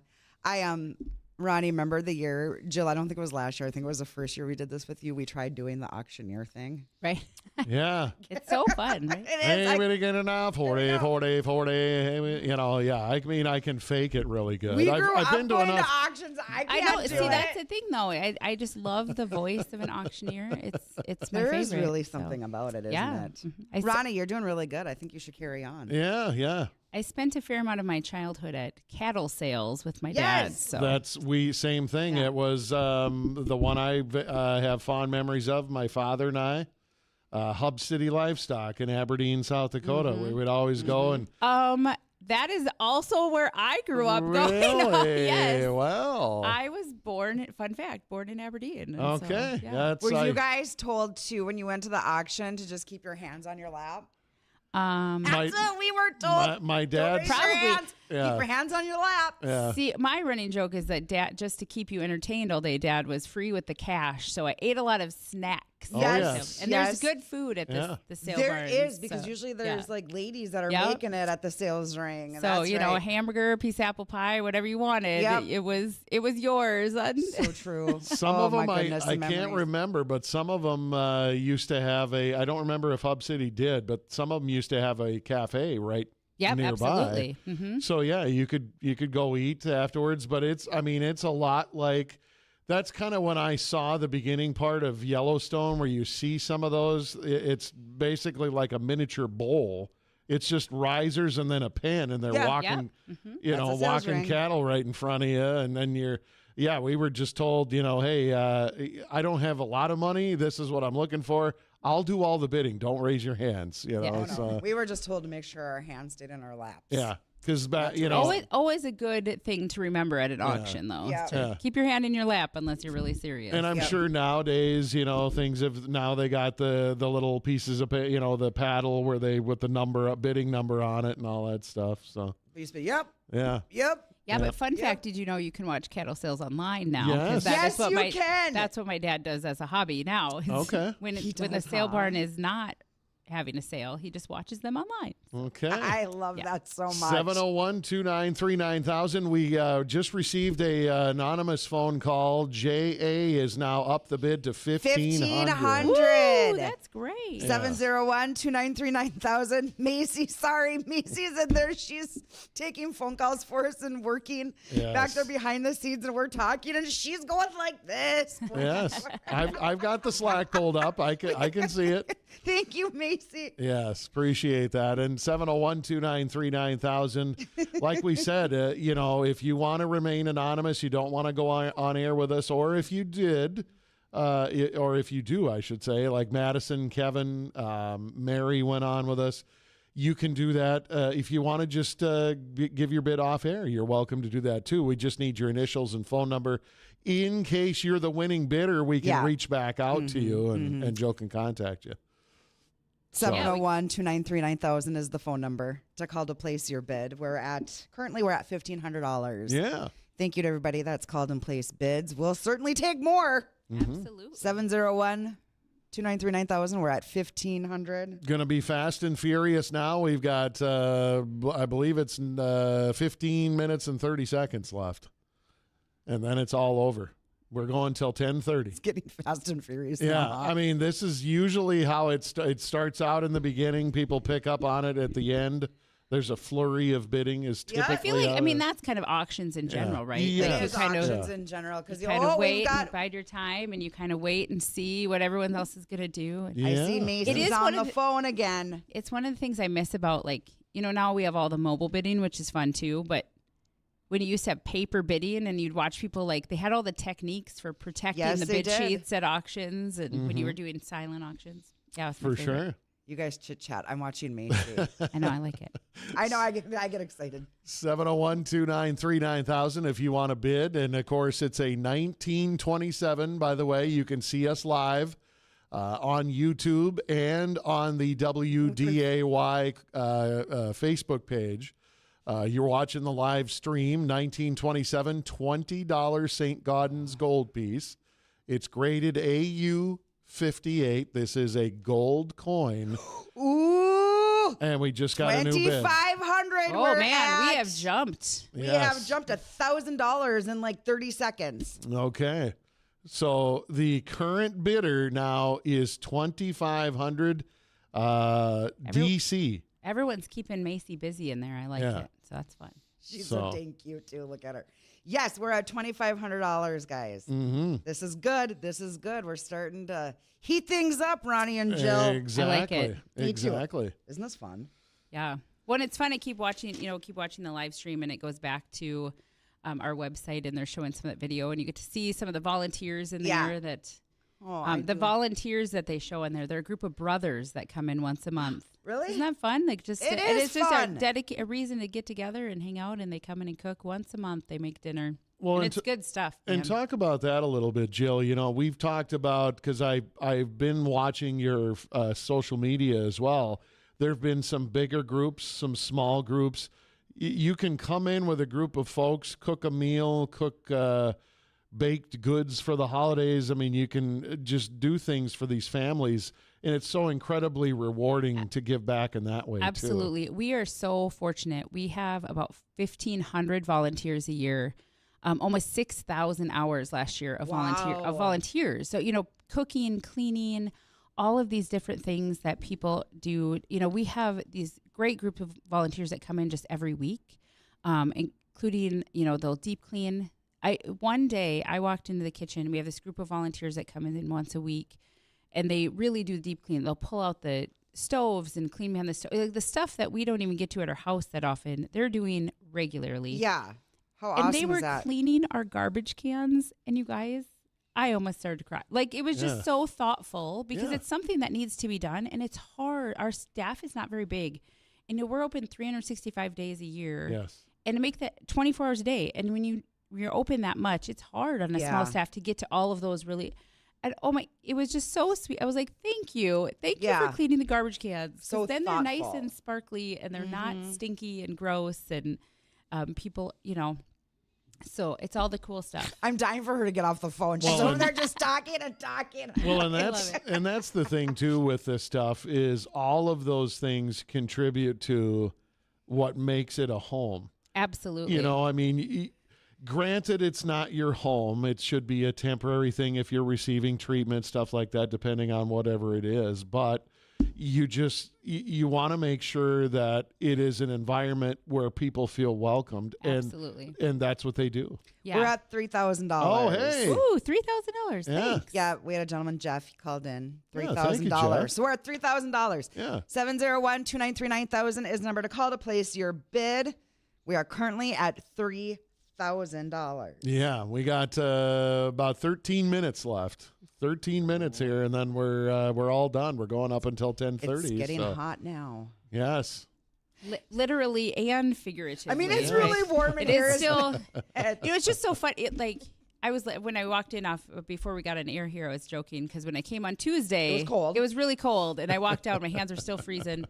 Ronnie, remember the year, Jill, I don't think it was last year. I think it was the first year we did this with you. We tried doing the auctioneer thing. Right. Yeah. It's so fun, right? It Hey, is. we're getting now 40, 40, 40. Hey, you know, yeah. I mean, I can fake it really good. We grew I've up been to going enough. to auctions. I I can't know. do See, it. that's the thing, though. I just love the voice of an auctioneer. It's my There favorite. is really so. something about it, isn't Yeah. it? Mhm. I s- Ronnie, you're doing really good. I think you should carry on. Yeah, yeah. I spent a fair amount of my childhood at cattle sales with my Yes. dad. So That's same thing. Yeah. It was the one I have fond memories of. My father and I, Hub City Livestock in Aberdeen, South Dakota. We would always go and that is also where I grew up. really, Going up. Yes. well, I was born. Fun fact: born in Aberdeen. and so, okay, yeah. that's Were you like- guys told to, when you went to the auction, to just keep your hands on your lap? My- That's what we were told. my Don't dad raise your Probably. hands. Yeah. Keep your hands on your lap. Yeah. See, my running joke is that Dad, just to keep you entertained all day, Dad was free with the cash, so I ate a lot of snacks. Oh, Yes. And Yes. there's good food at Yeah. the sale There barns, is, because so, usually there's yeah. like ladies that are Yep. making it at the sales ring. And So that's you know, a right. hamburger, a piece of apple pie, whatever you wanted, Yep. it was yours. So true. Some Oh, of them my goodness, I the can't memories. remember, but some of them used to have I don't remember if Hub City did, but some of them used to have a cafe right Yep, nearby. absolutely. Mm-hmm. So yeah, you could go eat afterwards, but it's a lot like that's kind of when I saw the beginning part of Yellowstone where you see some of those. It's basically like a miniature bowl. It's just risers and then a pen, and they're Yeah. walking, Mm-hmm. you That's know, a sales walking ring. cattle right in front of you, and then we were just told, you know, hey, I don't have a lot of money. This is what I'm looking for. I'll do all the bidding. Don't raise your hands. You know, Yeah. Oh, it's, no. We were just told to make sure our hands stayed in our laps. yeah, because you know, Always a good thing to remember at an auction, though. Yeah. is to Yeah. Keep your hand in your lap unless you're really serious. and I'm Yep. sure nowadays, you know, things have now they got the little pieces of the paddle where they with the bidding number on it and all that stuff. So We used to be, yep, yeah, yep. Yeah, but fun fact, did you know you can watch cattle sales online now? 'Cause Yes. that is Yes, what you can. That's what my dad does as a hobby now. is Okay. When He the does, sale huh? barn is not having a sale, he just watches them online. okay. I love Yeah. that so much. 701-293-9000. We just received a anonymous phone call. JA is now up the bid to 1,500. Ooh, that's great. 701-293-9000. Macy, sorry. Macy's in there. She's taking phone calls for us and working Yes. back there behind the scenes, and we're talking, and she's going like this. Yes, I've got the Slack pulled up. I can see it. Thank you, Macy. Macy. Yes, appreciate that. And 701-293-9000. Like we said, if you want to remain anonymous, you don't want to go on air with us, or if you did, or if you do, I should say, like Madison, Kevin, Mary went on with us, you can do that. If you want to just give your bid off air, you're welcome to do that too. We just need your initials and phone number. In case you're the winning bidder, we can reach back out to you and Joe can contact you. 701-293-9000 is the phone number to call to place your bid. Currently we're at $1,500. Yeah. Thank you to everybody that's called and placed bids. We'll certainly take more. Absolutely. 701-293-9000. We're at $1,500. Going to be fast and furious now. We've got, I believe it's 15 minutes and 30 seconds left. And then it's all over. We're going till 10:30. It's getting fast and furious. Yeah, now. I mean, this is usually how it starts out in the beginning. People pick up on it at the end. There's a flurry of bidding is typically. I feel like, that's kind of auctions in general, right? Yeah. Like It is auctions in general. Because you kind of wait and bide your time, and you kind of wait and see what everyone else is going to do. And I see Macy's on the phone again. It's one of the things I miss about, now we have all the mobile bidding, which is fun too, but when you used to have paper bidding and you'd watch people, they had all the techniques for protecting the bid sheets at auctions and when you were doing silent auctions. Yeah, it was my favorite. Sure. You guys chit chat. I'm watching Macy. I know, I like it. I know, I get excited. 701-293-9000 if you want to bid. And of course, it's a 1927. By the way, you can see us live on YouTube and on the WDAY Facebook page. You're watching the live stream, 1927, $20 St. Gaudens gold piece. It's graded AU 58. This is a gold coin. Ooh. And we just got a new bid. $2,500. Oh, man, we have jumped. We have jumped $1,000 in 30 seconds. Okay. So the current bidder now is $2,500 DC. Everyone's keeping Macy busy in there. I like it. So that's fun. She's so dang cute, too. Look at her. Yes, we're at $2,500, guys. Mm-hmm. This is good. We're starting to heat things up, Ronnie and Jill. Exactly. I like it. Exactly. Isn't this fun? Yeah. When it's fun, I keep watching the live stream, and it goes back to our website, and they're showing some of that video, and you get to see some of the volunteers in there that. Oh, volunteers that they show in there, they're a group of brothers that come in once a month. Really? Isn't that fun? It's just fun. a reason to get together and hang out, and they come in and cook once a month. They make dinner. Well, and it's good stuff. Man. And talk about that a little bit, Jill. We've talked about, because I've been watching your social media as well. There have been some bigger groups, some small groups. You can come in with a group of folks, cook a meal, cook baked goods for the holidays. I mean, you can just do things for these families, and it's so incredibly rewarding to give back in that way. Absolutely. Too. We are so fortunate. We have about 1,500 volunteers a year, almost 6,000 hours last year of volunteers. So, cooking, cleaning, all of these different things that people do. We have these great group of volunteers that come in just every week, including, they'll deep clean. One day I walked into the kitchen. We have this group of volunteers that come in once a week, and they really do deep clean. They'll pull out the stoves and clean behind the stove, like the stuff that we don't even get to at our house that often. They're doing regularly. Yeah, how awesome and they were is that? cleaning our garbage cans, and you guys, I almost started to cry. It was just so thoughtful because it's something that needs to be done, and it's hard. Our staff is not very big, and we're open 365 days a year. Yes, and to make that 24 hours a day, and when you're open that much, it's hard on a small staff to get to all of those really. And it was just so sweet. I was like, thank you for cleaning the garbage cans. So then thoughtful. They're nice and sparkly, and they're not stinky and gross, and people, so it's all the cool stuff. I'm dying for her to get off the phone. She's over there just talking and talking. Well, and that's the thing too with this stuff is all of those things contribute to what makes it a home. Absolutely. I mean. Granted, it's not your home. It should be a temporary thing if you're receiving treatment, stuff like that, depending on whatever it is. But, you want to make sure that it is an environment where people feel welcomed. Absolutely. And that's what they do. Yeah. We're at $3,000. Oh, hey. Ooh, $3,000. Yeah. Thanks. Yeah, we had a gentleman, Jeff, he called in. Yeah, thank you, Jeff. $3,000. So we're at $3,000. Yeah. 701-293-9000 is the number to call to place your bid. We are currently at $3,000. Yeah, we got about 13 minutes left. 13 minutes here, and then we're all done. We're going up until 10:30. It's getting hot now. Yes. Literally and figuratively. I mean, it's really warm in It here. is still. It's just so fun. I was when I walked in before we got on air here. I was joking because when I came on Tuesday, it was cold. It was really cold, and I walked out. My hands are still freezing.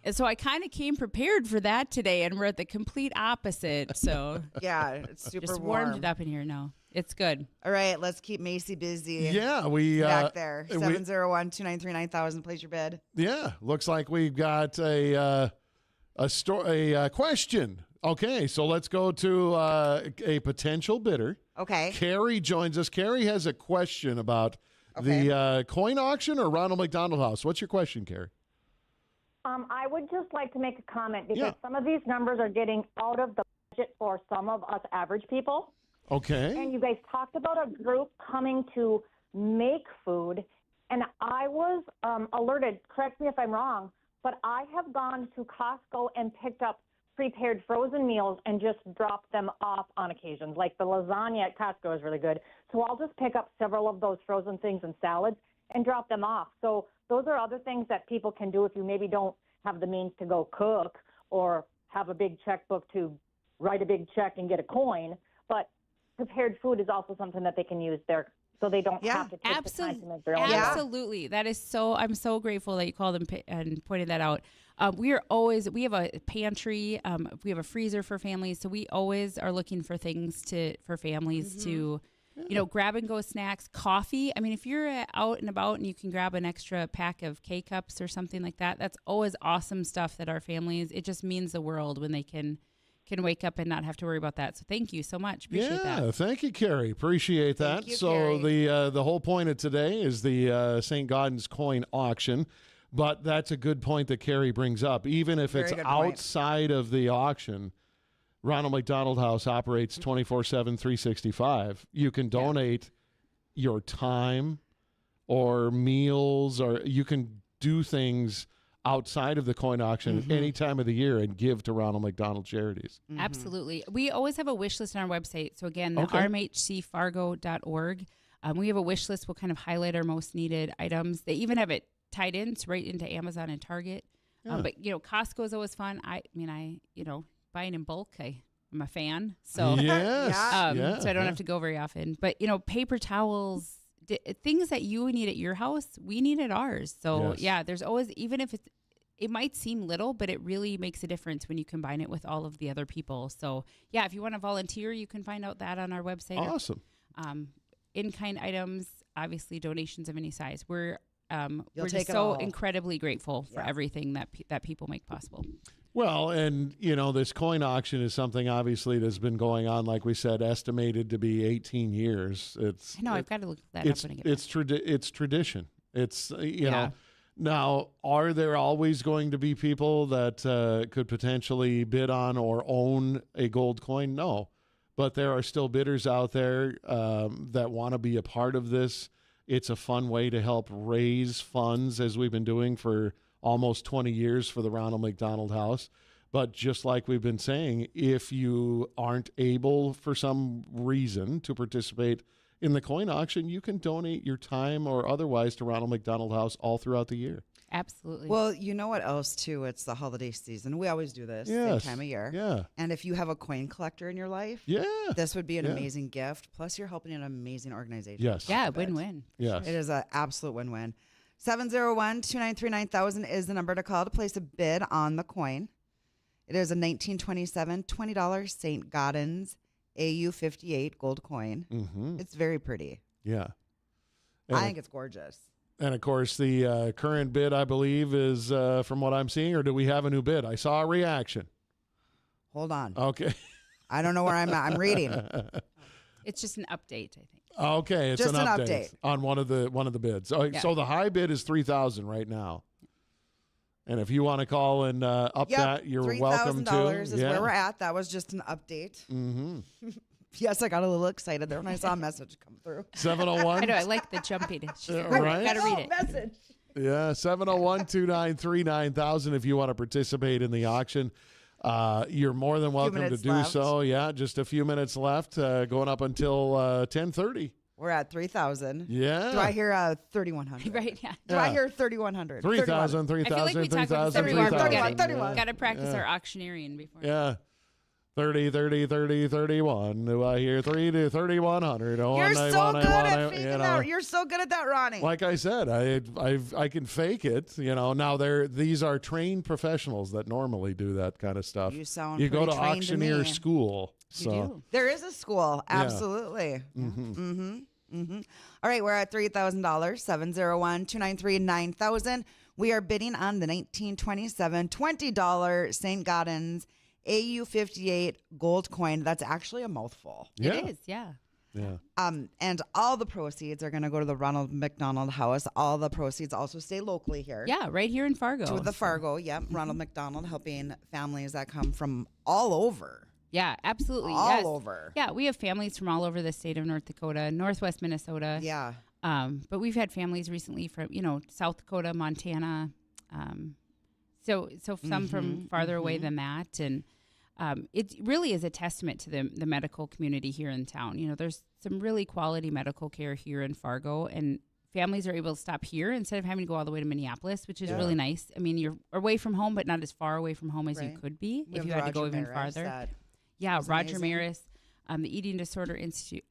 And so I kind of came prepared for that today, and we're at the complete opposite. So yeah, it's super just warm. warmed it up in here now. It's good. All right, let's keep Macy busy. Yeah, we back there. 701-293-9000. Place your bid. Yeah, looks like we've got a question. Okay, so let's go to a potential bidder. Okay. Carrie joins us. Carrie has a question about the coin auction or Ronald McDonald House. What's your question, Carrie? I would just like to make a comment because some of these numbers are getting out of the budget for some of us average people. Okay. And you guys talked about a group coming to make food, and I was alerted, correct me if I'm wrong, but I have gone to Costco and picked up prepared frozen meals and just dropped them off on occasions. Like the lasagna at Costco is really good. So I'll just pick up several of those frozen things and salads and drop them off. So those are other things that people can do if you maybe don't have the means to go cook or have a big checkbook to write a big check and get a coin. But prepared food is also something that they can use there, so they don't have to take the time to make their own. Absolutely. That is so, I'm so grateful that you called and pointed that out. We have a pantry, we have a freezer for families, so we always are looking for things for families to, grab and go snacks, coffee. I mean, if you're out and about and you can grab an extra pack of K-Cups or something like that, that's always awesome stuff that our families, it just means the world when they can wake up and not have to worry about that. So thank you so much. Appreciate that. Yeah, thank you, Carrie. Appreciate that. You, so Carrie. the whole point of today is the St. Gaudens coin auction. But that's a good point that Carrie brings up. Even if it's outside of the auction, Ronald McDonald House operates 24/7, 365. You can donate your time or meals, or you can do things outside of the coin auction any time of the year and give to Ronald McDonald Charities. Absolutely. We always have a wish list on our website. So again, rmhcfargo.org. We have a wish list. We'll kind of highlight our most needed items. They even have it tied in right into Amazon and Target. But Costco is always fun. I buying in bulk, I'm a fan. So so I don't have to go very often. But paper towels, things that you need at your house, we need at ours. So there's always, even if it might seem little, but it really makes a difference when you combine it with all of the other people. So if you want to volunteer, you can find out that on our website. Awesome. In-kind items, obviously donations of any size. We're take just so incredibly grateful for everything that people make possible. Well, and this coin auction is something obviously that's been going on, like we said, estimated to be 18 years. I've got to look that up when I get back. It's tradition. It's Now, are there always going to be people that could potentially bid on or own a gold coin? No, but there are still bidders out there that want to be a part of this. It's a fun way to help raise funds, as we've been doing for almost 20 years for the Ronald McDonald House. But just like we've been saying, if you aren't able for some reason to participate in the coin auction, you can donate your time or otherwise to Ronald McDonald House all throughout the year. Absolutely. Well, you know what else, too? It's the holiday season. We always do this same time of year. Yeah. And if you have a coin collector in your life, this would be an amazing gift. Plus, you're helping an amazing organization. Yes. Yeah, win-win. Yes. It is an absolute win-win. 701-293-9000 is the number to call to place a bid on the coin. It is a 1927 $20 St. Gaudens AU58 gold coin. It's very pretty. Yeah. I think it's gorgeous. And, of course, the current bid, I believe, is from what I'm seeing, or do we have a new bid? I saw a reaction. Hold on. Okay. I don't know where I'm at. I'm reading. It's just an update, I think. Okay, it's just an update on one of the bids. So the high bid is $3,000 right now. And if you want to call and up that, you're welcome to. $3,000 is where we're at. That was just an update. Mm-hmm. Yes, I got a little excited there when I saw a message come through. 701. I know. I like the jumping. Right? Got to read it. Message. Yeah, 701-293-9000 if you want to participate in the auction. You're more than welcome to do so. Yeah, just a few minutes left, going up until 10:30. We're at 3,000. Yeah. Do I hear 3,100? Right, yeah. Do I hear 3,100? 3,000, 3,000, I feel like we talk about 3,000, this every week. 31, 31. Got to practice our auctioneering before. Yeah. 30, 30, 30, 31. Do I hear 3 to 3,100? Oh, You're so good at faking that. You're so good at that, Ronnie. Like I said, I can fake it. Now these are trained professionals that normally do that kind of stuff. You sound You go to pretty trained auctioneer me. school. You So do. There is a school. Yeah. Absolutely. All right, we're at $3,000, 701-293-9000. We are bidding on the 1927 $20 St. Gaudens AU58 gold coin. That's actually a mouthful. yeah. It is, yeah. Yeah. And all the proceeds are going to go to the Ronald McDonald House. All the proceeds also stay locally here. Yeah, right here in Fargo. To the Fargo, yep. Ronald McDonald helping families that come from all over. Yeah, absolutely. All yes. over. Yeah, we have families from all over the state of North Dakota, Northwest Minnesota. Yeah. But we've had families recently from, South Dakota, Montana. So some from farther away than that. And it really is a testament to the medical community here in town. There's some really quality medical care here in Fargo, and families are able to stop here instead of having to go all the way to Minneapolis, which is really nice. I mean, you're away from home, but not as far away from home as you could be if you had to go even farther. Yeah, Roger Maris, the Eating Disorder Institute,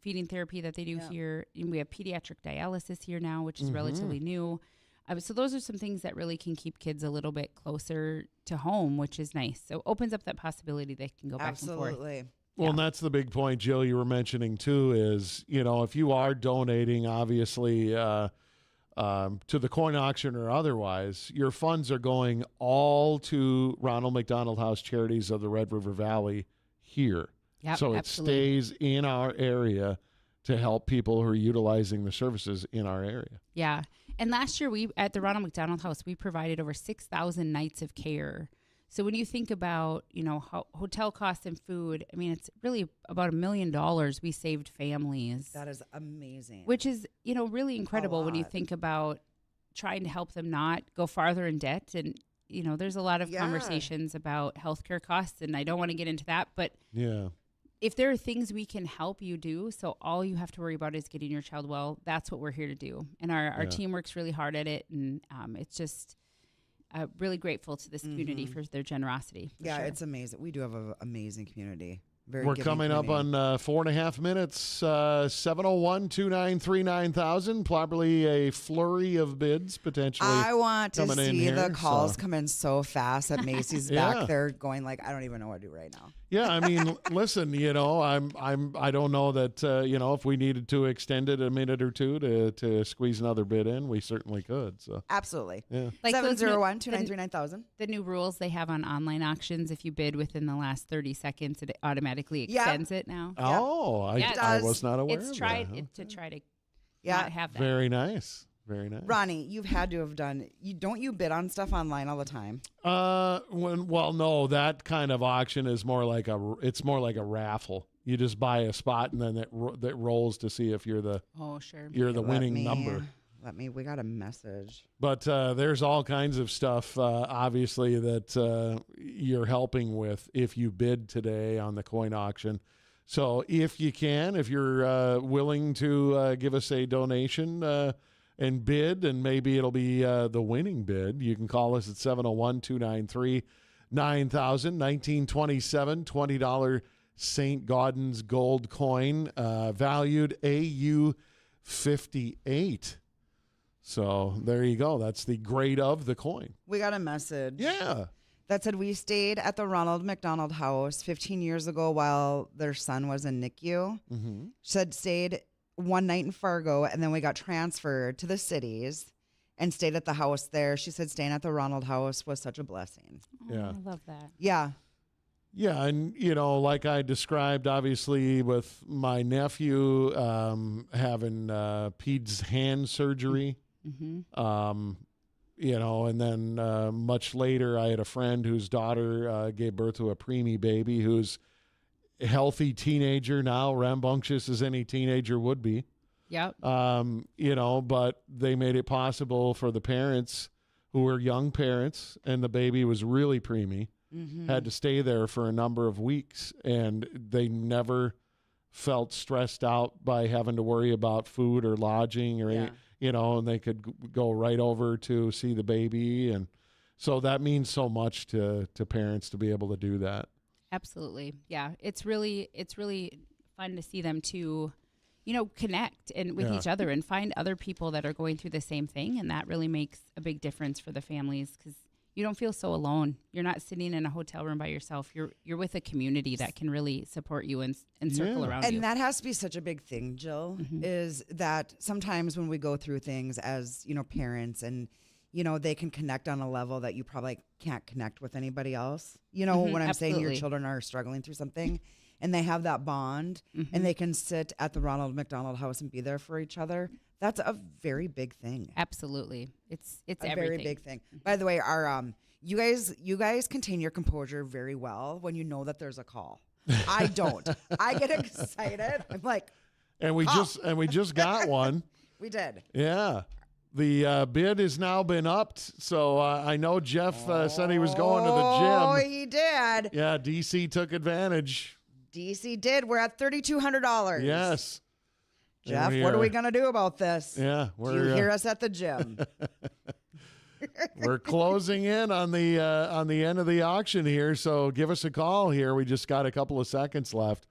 feeding therapy that they do here. And we have pediatric dialysis here now, which is relatively new. So those are some things that really can keep kids a little bit closer to home, which is nice. So it opens up that possibility they can go back and forth. Absolutely. Well, and that's the big point, Jill, you were mentioning too, is, if you are donating, obviously, to the coin auction or otherwise, your funds are going all to Ronald McDonald House Charities of the Red River Valley here. Yep, so it absolutely. stays in our area to help people who are utilizing the services in our area. Yeah. And last year, at the Ronald McDonald House, we provided over 6,000 nights of care. So when you think about, hotel costs and food, I mean, it's really about $1 million we saved families. That is amazing. Which is, really incredible when you think about trying to help them not go farther in debt. And, there's a lot of conversations about healthcare costs, and I don't want to get into that. But yeah, if there are things we can help you do, so all you have to worry about is getting your child well, that's what we're here to do. And our team works really hard at it. And it's just really grateful to this community for their generosity. Yeah, it's amazing. We do have an amazing community. We're coming up on 4.5 minutes. 701-293-9000. Probably a flurry of bids potentially. I want to see the calls so. come in so fast that Macy's back there going like, I don't even know what to do right now. Yeah, I mean, listen, I don't know that if we needed to extend it a minute or two to squeeze another bid in, we certainly could. So absolutely. Yeah. Like 701-293-9000. The new rules they have on online auctions, if you bid within the last 30 seconds, it automatically extends it now. Oh, I was not aware it's of tried that. to try to not have that. Very nice. Very nice. Ronnie, you've had to have done. Don't you bid on stuff online all the time? No, that kind of auction is more like a raffle. You just buy a spot and then that rolls to see if you're the winning number. We got a message. But there's all kinds of stuff, obviously, that you're helping with if you bid today on the coin auction. So if you're willing to give us a donation and bid, and maybe it'll be the winning bid, you can call us at 701-293-9000, 1927 $20 St. Gaudens gold coin, valued AU 58. So there you go. That's the grade of the coin. We got a message. Yeah. That said, we stayed at the Ronald McDonald House 15 years ago while their son was in NICU. Mm-hmm. Said stayed one night in Fargo, and then we got transferred to the cities and stayed at the house there. She said staying at the Ronald House was such a blessing. Oh, Yeah. I love that. Yeah. Yeah, and like I described, obviously with my nephew having peds hand surgery, Mm-hmm. and then much later, I had a friend whose daughter gave birth to a preemie baby who's a healthy teenager now, rambunctious as any teenager would be. Yep. But they made it possible for the parents who were young parents, and the baby was really preemie, had to stay there for a number of weeks, and they never felt stressed out by having to worry about food or lodging or and they could go right over to see the baby. And so that means so much to parents to be able to do that. Absolutely. Yeah. It's really fun to see them to, connect and with each other and find other people that are going through the same thing. And that really makes a big difference for the families, because you don't feel so alone. You're not sitting in a hotel room by yourself. You're with a community that can really support you and circle around you. And that has to be such a big thing, Jill, is that sometimes when we go through things as, parents, and, they can connect on a level that you probably can't connect with anybody else. When I'm saying your children are struggling through something and they have that bond and they can sit at the Ronald McDonald House and be there for each other. That's a very big thing. Absolutely. It's a everything. Very big thing. By the way, our you guys contain your composure very well when you know that there's a call. I don't. I get excited. I'm like, and we just got one. We did. Yeah. The bid has now been upped, so I know Jeff said he was going to the gym. Oh, he did. Yeah, DC took advantage. DC did. We're at $3,200. Yes. Jeff, what are we going to do about this? Yeah. Do you hear us at the gym? We're closing in on the end of the auction here, so give us a call here. We just got a couple of seconds left.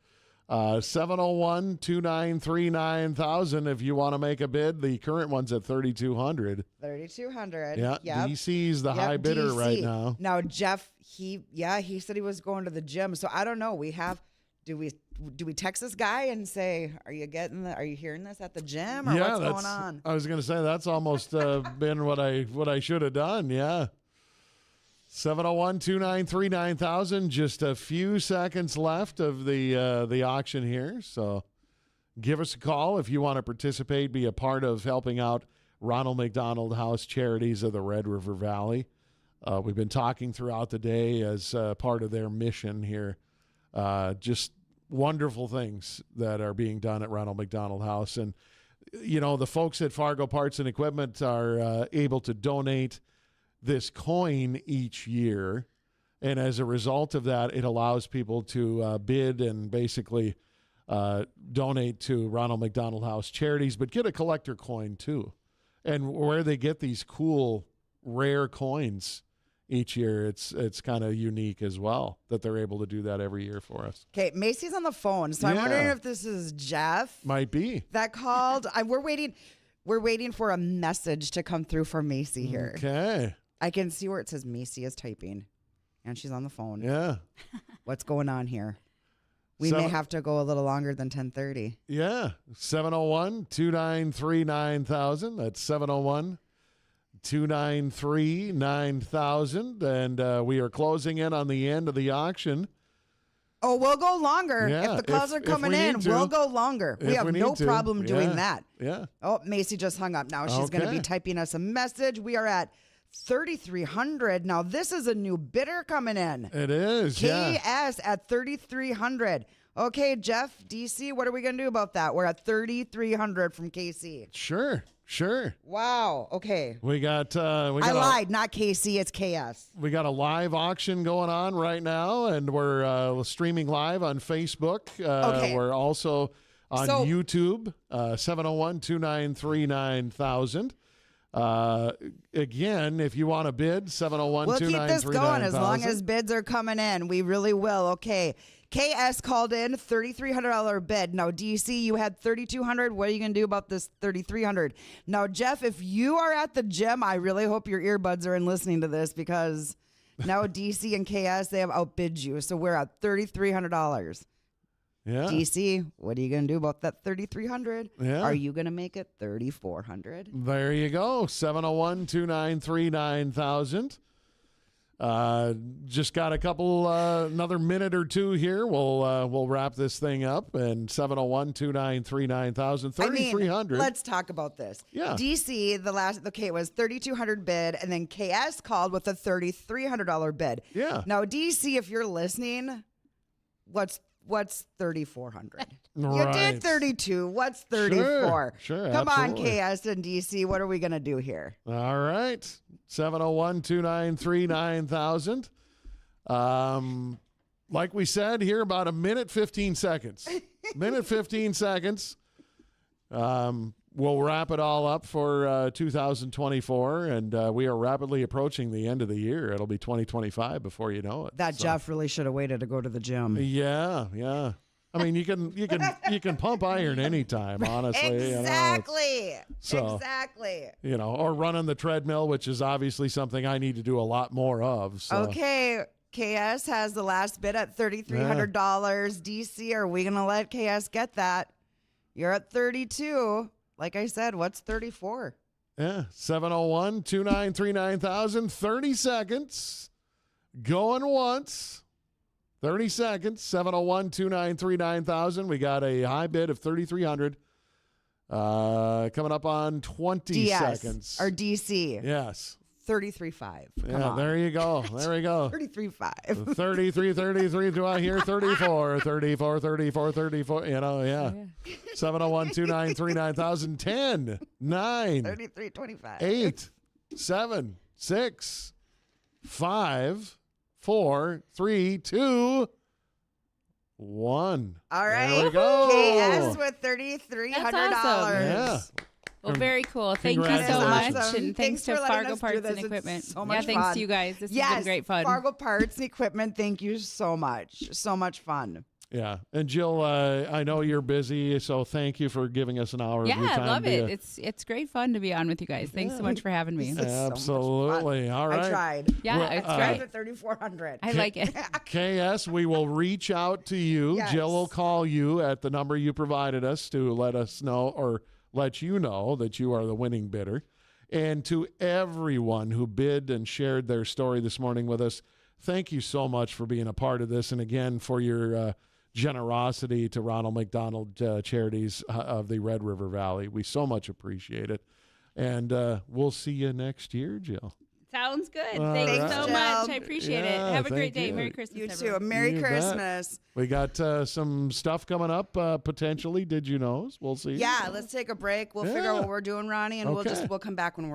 701-293-9000 if you want to make a bid. The current one's at $3,200. $3,200. Yeah, yep. DC's the high bidder DC. right now. Now, Jeff, he said he was going to the gym, so I don't know. Do we text this guy and say, are you hearing this at the gym, or what's going on? I was going to say that's almost been what I should have done. Yeah. 701-293-9000. Just a few seconds left of the auction here. So give us a call if you want to participate, be a part of helping out Ronald McDonald House Charities of the Red River Valley. We've been talking throughout the day as part of their mission here. Just wonderful things that are being done at Ronald McDonald House. And, the folks at Fargo Parts and Equipment are able to donate this coin each year. And as a result of that, it allows people to bid and basically donate to Ronald McDonald House Charities, but get a collector coin too. And where they get these cool, rare coins each year, it's kind of unique as well that they're able to do that every year for us. Okay, Macy's on the phone, so I'm wondering if this is Jeff. Might be. That called. We're waiting for a message to come through from Macy here. Okay. I can see where it says Macy is typing, and she's on the phone. Yeah. What's going on here? We may have to go a little longer than 10:30. Yeah. 701-293-9000. That's 701-293-9000. And we are closing in on the end of the auction. Oh, we'll go longer. Yeah, if the calls are coming in, we'll go longer. We have no problem doing that. Yeah. Oh, Macy just hung up. Now she's going to be typing us a message. We are at 3,300. Now this is a new bidder coming in. It is. KS at 3,300. Okay, Jeff, DC, what are we going to do about that? We're at 3,300 from KC. Sure. Wow. Okay. I lied. Not KC. It's KS. We got a live auction going on right now, and we're streaming live on Facebook. Okay. We're also on YouTube. 701-293-9000. Again, if you want to bid, 701-293-9000. We'll keep this going as long as bids are coming in. We really will. Okay. KS called in $3,300 bid. Now, DC, you had $3,200. What are you going to do about this $3,300? Now, Jeff, if you are at the gym, I really hope your earbuds are in listening to this, because now DC and KS, they have outbid you. So we're at $3,300. Yeah. DC, what are you going to do about that $3,300? Yeah. Are you going to make it $3,400? There you go. 701-293-9000. Just got a couple, another minute or two here. We'll wrap this thing up. And 701-293-9000, 3,300. Let's talk about this. Yeah. DC, it was $3,200 bid, and then KS called with a $3,300 bid. Yeah. Now, DC, if you're listening, what's $3,400? You Right. did 32. What's 34? Sure, Come absolutely. on, KS and DC. What are we going to do here? All right. 701-293-9000. Like we said here, about a minute, 15 seconds. Minute, 15 seconds. We'll wrap it all up for 2024, and we are rapidly approaching the end of the year. It'll be 2025 before you know it. That So, Jeff really should have waited to go to the gym. Yeah. I mean, you can pump iron anytime, honestly. Exactly. Exactly. Or run on the treadmill, which is obviously something I need to do a lot more of. So. Okay. KS has the last bid at $3,300. DC, are we going to let KS get that? You're at 32. Like I said, what's 34? Yeah, 701-293-9000, 30 seconds. Going once. 30 seconds, 701-293-9000. We got a high bid of 3,300. Coming up on 20 DS, seconds. or DC. Yes. 33.5. Yeah, there you go. There we go. 33.5. 33. Do I hear 34? 34. Yeah. 701-293-9000. 10, 9, 33.25. 8, 7, 6, 5, 4, 3, 2, 1. All right. There we go. KS with $3,300. That's awesome. Yeah. Well, very cool. Thank you so Congratulations. much. And thanks to for letting Fargo us do Parts this. and It's Equipment. so much thanks fun. to you guys. This has Yes, been great fun. Fargo Parts and Equipment, thank you so much. So much fun. Yeah. And Jill, I know you're busy, so thank you for giving us an hour of your Yeah, time. I love to it. It's great fun to be on with you guys. Thanks so much for having me. This is so much Absolutely. fun. All right. I tried. Yeah, Well, it's I great. at 3,400. I like it. KS, we will reach out to you. Yes. Jill will call you at the number you provided us to let us know or let you know that you are the winning bidder. And to everyone who bid and shared their story this morning with us, thank you so much for being a part of this. And again, for your generosity to Ronald McDonald Charities of the Red River Valley. We so much appreciate it. And we'll see you next year, Jill. Sounds good. All Thanks right. so Jill. much. I appreciate it. Yeah, Have a great thank day. you. Merry Christmas, You too. everyone. Merry You bet. Christmas. We got some stuff coming up potentially. Did you know? We'll see. Yeah, let's take a break. We'll figure out Yeah. what we're doing, Ronnie, and Okay. we'll come back when we're